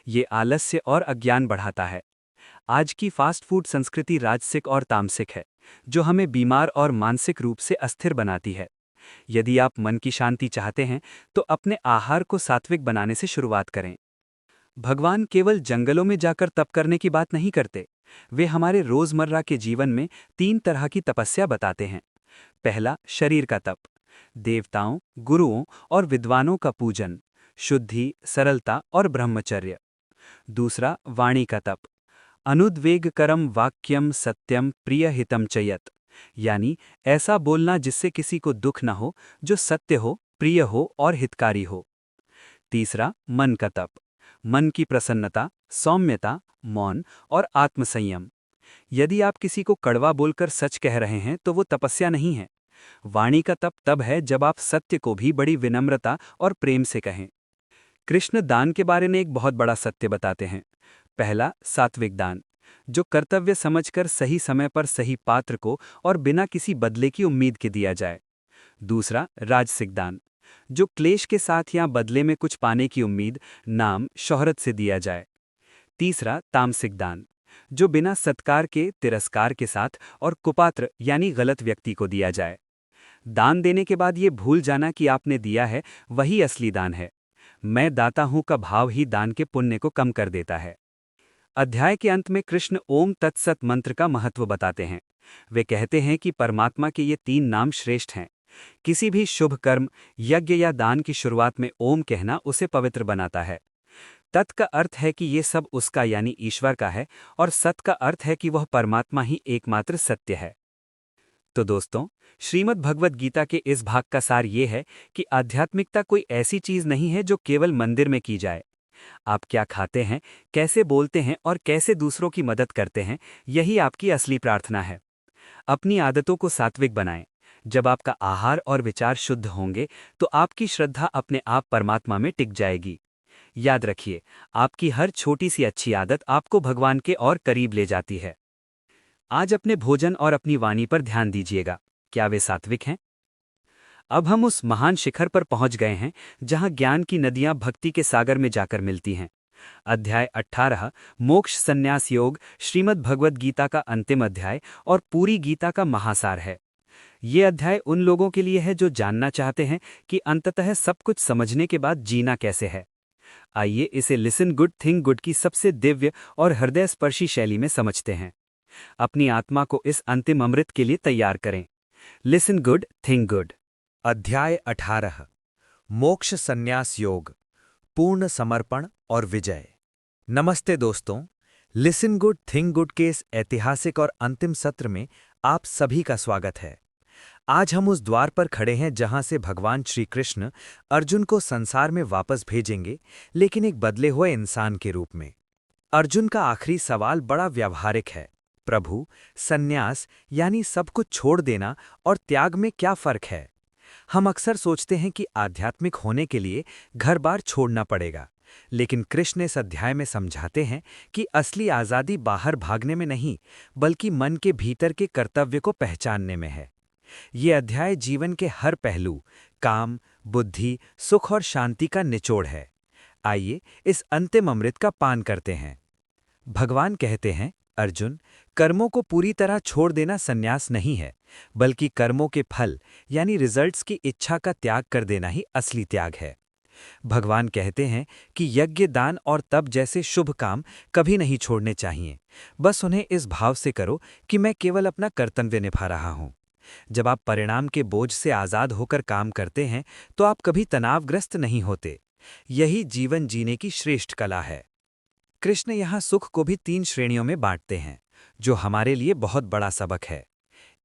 ये आलस्य और अज्ञान बढ़ाता है। आज की फास्ट फूड संस्कृति राजसिक और तामसिक है, जो हमें बीमार और मानसिक रूप से अस्थिर बनाती है। यदि आप मन की शांति चाहते हैं तो अपने आहार को सात्विक बनाने से शुरुआत करें। भगवान केवल जंगलों में जाकर तप करने की बात नहीं करते, वे हमारे रोजमर्रा के जीवन में 3 तरह की तपस्या बताते हैं। पहला, शरीर का तप, देवताओं, गुरुओं और विद्वानों का पूजन, शुद्धि, सरलता और ब्रह्मचर्य। दूसरा, वाणी का तप, अनुद्वेगकरम वाक्यम सत्यम प्रियहितम च यत्, यानी ऐसा बोलना जिससे किसी को दुख न हो, जो सत्य हो, प्रिय हो और हितकारी हो। तीसरा, मन का तप, मन की प्रसन्नता, सौम्यता, मौन और आत्मसंयम। यदि आप किसी को कड़वा बोलकर सच कह रहे हैं तो वो तपस्या नहीं है। वाणी का तप तब है जब आप सत्य को भी बड़ी विनम्रता और प्रेम से कहें। कृष्ण दान के बारे में एक बहुत बड़ा सत्य बताते हैं। पहला, सात्विक दान, जो कर्तव्य समझकर सही समय पर सही पात्र को और बिना किसी बदले की उम्मीद के दिया जाए। दूसरा, राजसिक दान, जो क्लेश के साथ या बदले में कुछ पाने की उम्मीद, नाम, शोहरत से दिया जाए। तीसरा, तामसिक दान, जो बिना सत्कार के, तिरस्कार के साथ और कुपात्र यानी गलत व्यक्ति को दिया जाए। दान देने के बाद ये भूल जाना कि आपने दिया है, वही असली दान है। मैं दाता हूं का भाव ही दान के पुण्य को कम कर देता है। अध्याय के अंत में कृष्ण ओम तत्सत मंत्र का महत्व बताते हैं। वे कहते हैं कि परमात्मा के ये 3 नाम श्रेष्ठ हैं। किसी भी शुभ कर्म, यज्ञ या दान की शुरुआत में ओम कहना उसे पवित्र बनाता है। तत् का अर्थ है कि ये सब उसका यानी ईश्वर का है, और सत का अर्थ है कि वह परमात्मा ही एकमात्र सत्य है। तो दोस्तों, श्रीमद् भगवद गीता के इस भाग का सार ये है कि आध्यात्मिकता कोई ऐसी चीज नहीं है जो केवल मंदिर में की जाए। आप क्या खाते हैं, कैसे बोलते हैं और कैसे दूसरों की मदद करते हैं, यही आपकी असली प्रार्थना है। अपनी आदतों को सात्विक बनाएं, जब आपका आहार और विचार शुद्ध होंगे तो आपकी श्रद्धा अपने आप परमात्मा में टिक जाएगी। याद रखिए, आपकी हर छोटी सी अच्छी आदत आपको भगवान के और करीब ले जाती है। आज अपने भोजन और अपनी वाणी पर ध्यान दीजिएगा, क्या वे सात्विक हैं? अब हम उस महान शिखर पर पहुंच गए हैं जहां ज्ञान की नदियां भक्ति के सागर में जाकर मिलती हैं। अध्याय 18 मोक्ष संन्यास योग श्रीमद् भगवद गीता का अंतिम अध्याय और पूरी गीता का महासार है। ये अध्याय उन लोगों के लिए है जो जानना चाहते हैं कि अंततः सब कुछ समझने के बाद जीना कैसे है। आइए इसे लिसन गुड थिंक गुड की सबसे दिव्य और हृदयस्पर्शी शैली में समझते हैं। अपनी आत्मा को इस अंतिम अमृत के लिए तैयार करें। Listen good think good. अध्याय 18 मोक्ष संन्यास योग पूर्ण समर्पण और विजय। नमस्ते दोस्तों, लिसन गुड थिंक गुड के इस ऐतिहासिक और अंतिम सत्र में आप सभी का स्वागत है। आज हम उस द्वार पर खड़े हैं जहां से भगवान श्री कृष्ण अर्जुन को संसार में वापस भेजेंगे, लेकिन एक बदले हुए इंसान के रूप में। अर्जुन का आखिरी सवाल बड़ा व्यावहारिक है। प्रभु, सन्यास यानी सब कुछ छोड़ देना और त्याग में क्या फर्क है? हम अक्सर सोचते हैं कि आध्यात्मिक होने के लिए घर-बार छोड़ना पड़ेगा, लेकिन कृष्ण इस अध्याय में समझाते हैं कि असली आज़ादी बाहर भागने में नहीं, बल्कि मन के भीतर के कर्तव्य को पहचानने में है। ये अध्याय जीवन के हर पहलू, काम, बुद्धि, सुख और शांति का निचोड़ है। आइए इस अंतिम अमृत का पान करते हैं। भगवान कहते हैं, अर्जुन, कर्मों को पूरी तरह छोड़ देना संन्यास नहीं है, बल्कि कर्मों के फल यानी रिजल्ट्स की इच्छा का त्याग कर देना ही असली त्याग है। भगवान कहते हैं कि यज्ञ, दान और तप जैसे शुभ काम कभी नहीं छोड़ने चाहिए। बस उन्हें इस भाव से करो कि मैं केवल अपना कर्तव्य निभा रहा हूं। जब आप परिणाम के बोझ से आज़ाद होकर काम करते हैं तो आप कभी तनावग्रस्त नहीं होते। यही जीवन जीने की श्रेष्ठ कला है। कृष्ण यहाँ सुख को भी 3 श्रेणियों में बांटते हैं, जो हमारे लिए बहुत बड़ा सबक है।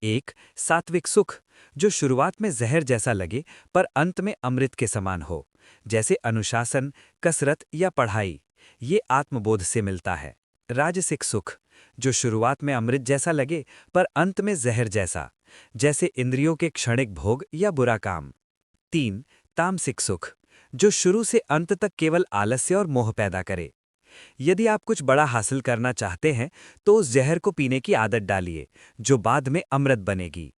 एक, सात्विक सुख, जो शुरुआत में जहर जैसा लगे पर अंत में अमृत के समान हो, जैसे अनुशासन, कसरत या पढ़ाई। ये आत्मबोध से मिलता है। राजसिक सुख, जो शुरुआत में अमृत जैसा लगे पर अंत में जहर जैसा, जैसे इंद्रियों के क्षणिक भोग या बुरा काम। 3, तामसिक सुख, जो शुरू से अंत तक केवल आलस्य और मोह पैदा करे। यदि आप कुछ बड़ा हासिल करना चाहते हैं तो उस जहर को पीने की आदत डालिए, जो बाद में अमृत बनेगी।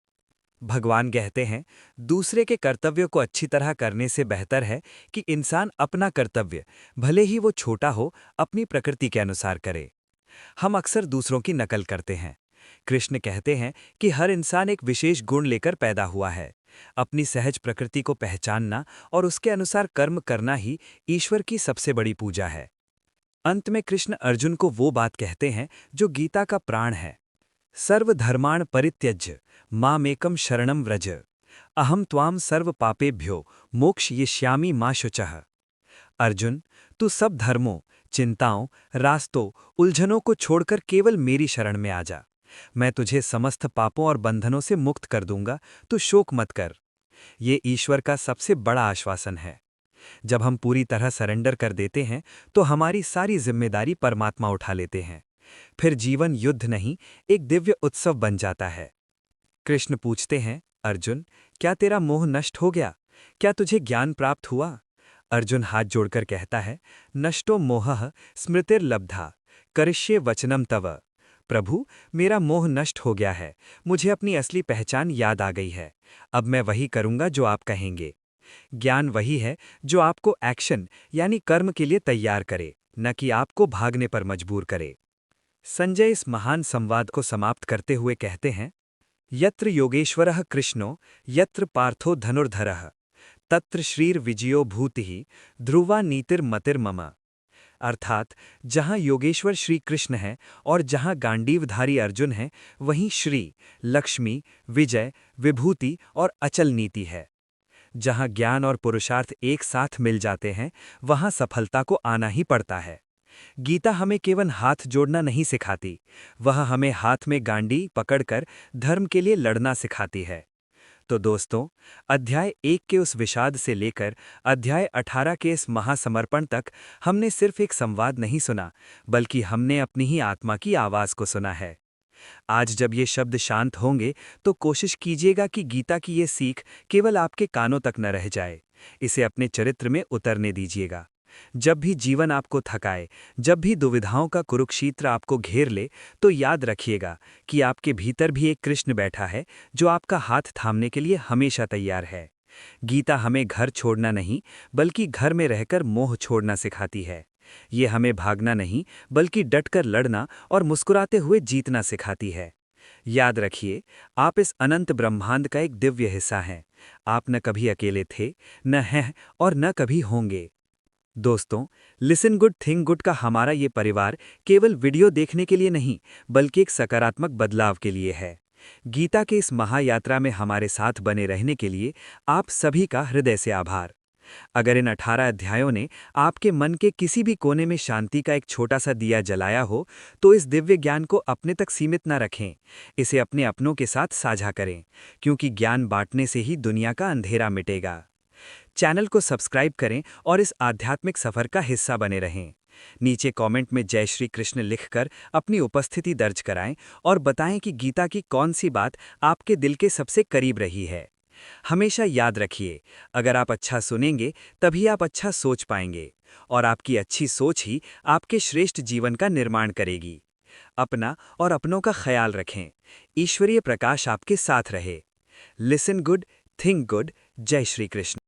भगवान कहते हैं, दूसरे के कर्तव्य को अच्छी तरह करने से बेहतर है कि इंसान अपना कर्तव्य, भले ही वो छोटा हो, अपनी प्रकृति के अनुसार करे। हम अक्सर दूसरों की नकल करते हैं। कृष्ण कहते हैं कि हर इंसान एक विशेष गुण लेकर पैदा हुआ है। अपनी सहज प्रकृति को पहचानना और उसके अनुसार कर्म करना ही ईश्वर की सबसे बड़ी पूजा है। अंत में कृष्ण अर्जुन को वो बात कहते हैं जो गीता का प्राण है। सर्वधर्माण परित्यज्य मामेकम शरणम व्रज, अहम त्वाम सर्व पापेभ्यो मोक्षयिष्यामि मा शुचः। अर्जुन, तू सब धर्मों, चिंताओं, रास्तों, उलझनों को छोड़कर केवल मेरी शरण में आ जा। मैं तुझे समस्त पापों और बंधनों से मुक्त कर दूंगा, तू शोक मत कर। ये ईश्वर का सबसे बड़ा आश्वासन है। जब हम पूरी तरह सरेंडर कर देते हैं तो हमारी सारी जिम्मेदारी परमात्मा उठा लेते हैं। फिर जीवन युद्ध नहीं, एक दिव्य उत्सव बन जाता है। कृष्ण पूछते हैं, अर्जुन, क्या तेरा मोह नष्ट हो गया? क्या तुझे ज्ञान प्राप्त हुआ? अर्जुन हाथ जोड़कर कहता है, नष्टो मोहः स्मृतिर्लब्धा करिष्ये वचनम तव। प्रभु, मेरा मोह नष्ट हो गया है। मुझे अपनी असली पहचान याद आ गई है। अब मैं वही करूंगा जो आप कहेंगे। ज्ञान वही है जो आपको एक्शन यानी कर्म के लिए तैयार करे, न कि आपको भागने पर मजबूर करे। संजय इस महान संवाद को समाप्त करते हुए कहते हैं, यत्र योगेश्वरः कृष्णो यत्र पार्थो धनुर्धरः तत्र श्रीर विजयो भूतिः ध्रुवा नीतिर्मतिर्मम। अर्थात जहाँ योगेश्वर श्री कृष्ण है और जहाँ गांडीवधारी अर्जुन है, वहीं श्री, लक्ष्मी, विजय, विभूति और अचल नीति है। जहाँ ज्ञान और पुरुषार्थ एक साथ मिल जाते हैं, वहाँ सफलता को आना ही पड़ता है। गीता हमें केवल हाथ जोड़ना नहीं सिखाती, वह हमें हाथ में गांडी पकड़कर धर्म के लिए लड़ना सिखाती है। तो दोस्तों, अध्याय 1 के उस विषाद से लेकर अध्याय 18 के इस महासमर्पण तक हमने सिर्फ एक संवाद नहीं सुना, बल्कि हमने अपनी ही आत्मा की आवाज़ को सुना है। आज जब ये शब्द शांत होंगे तो कोशिश कीजिएगा कि गीता की ये सीख केवल आपके कानों तक न रह जाए। इसे अपने चरित्र में उतरने दीजिएगा। जब भी जीवन आपको थकाए, जब भी दुविधाओं का कुरुक्षेत्र आपको घेर ले, तो याद रखिएगा कि आपके भीतर भी एक कृष्ण बैठा है जो आपका हाथ थामने के लिए हमेशा तैयार है। गीता हमें घर छोड़ना नहीं, बल्कि घर में रहकर मोह छोड़ना सिखाती है। ये हमें भागना नहीं, बल्कि डटकर लड़ना और मुस्कुराते हुए जीतना सिखाती है। याद रखिए, आप इस अनंत ब्रह्मांड का एक दिव्य हिस्सा हैं। आप न कभी अकेले थे, न हैं और न कभी होंगे। दोस्तों, लिसन गुड थिंक गुड का हमारा ये परिवार केवल वीडियो देखने के लिए नहीं, बल्कि एक सकारात्मक बदलाव के लिए है। गीता के इस महायात्रा में हमारे साथ बने रहने के लिए आप सभी का हृदय से आभार। अगर इन 18 अध्यायों ने आपके मन के किसी भी कोने में शांति का एक छोटा सा दिया जलाया हो, तो इस दिव्य ज्ञान को अपने तक सीमित न रखें। इसे अपने अपनों के साथ साझा करें, क्योंकि ज्ञान बांटने से ही दुनिया का अंधेरा मिटेगा। चैनल को सब्सक्राइब करें और इस आध्यात्मिक सफर का हिस्सा बने रहें। नीचे कमेंट में जय श्री कृष्ण लिखकर अपनी उपस्थिति दर्ज कराएं और बताएं कि गीता की कौन सी बात आपके दिल के सबसे करीब रही है। हमेशा याद रखिए, अगर आप अच्छा सुनेंगे तभी आप अच्छा सोच पाएंगे, और आपकी अच्छी सोच ही आपके श्रेष्ठ जीवन का निर्माण करेगी। अपना और अपनों का ख्याल रखें। ईश्वरीय प्रकाश आपके साथ रहे। Listen good, think good. जय श्री कृष्ण।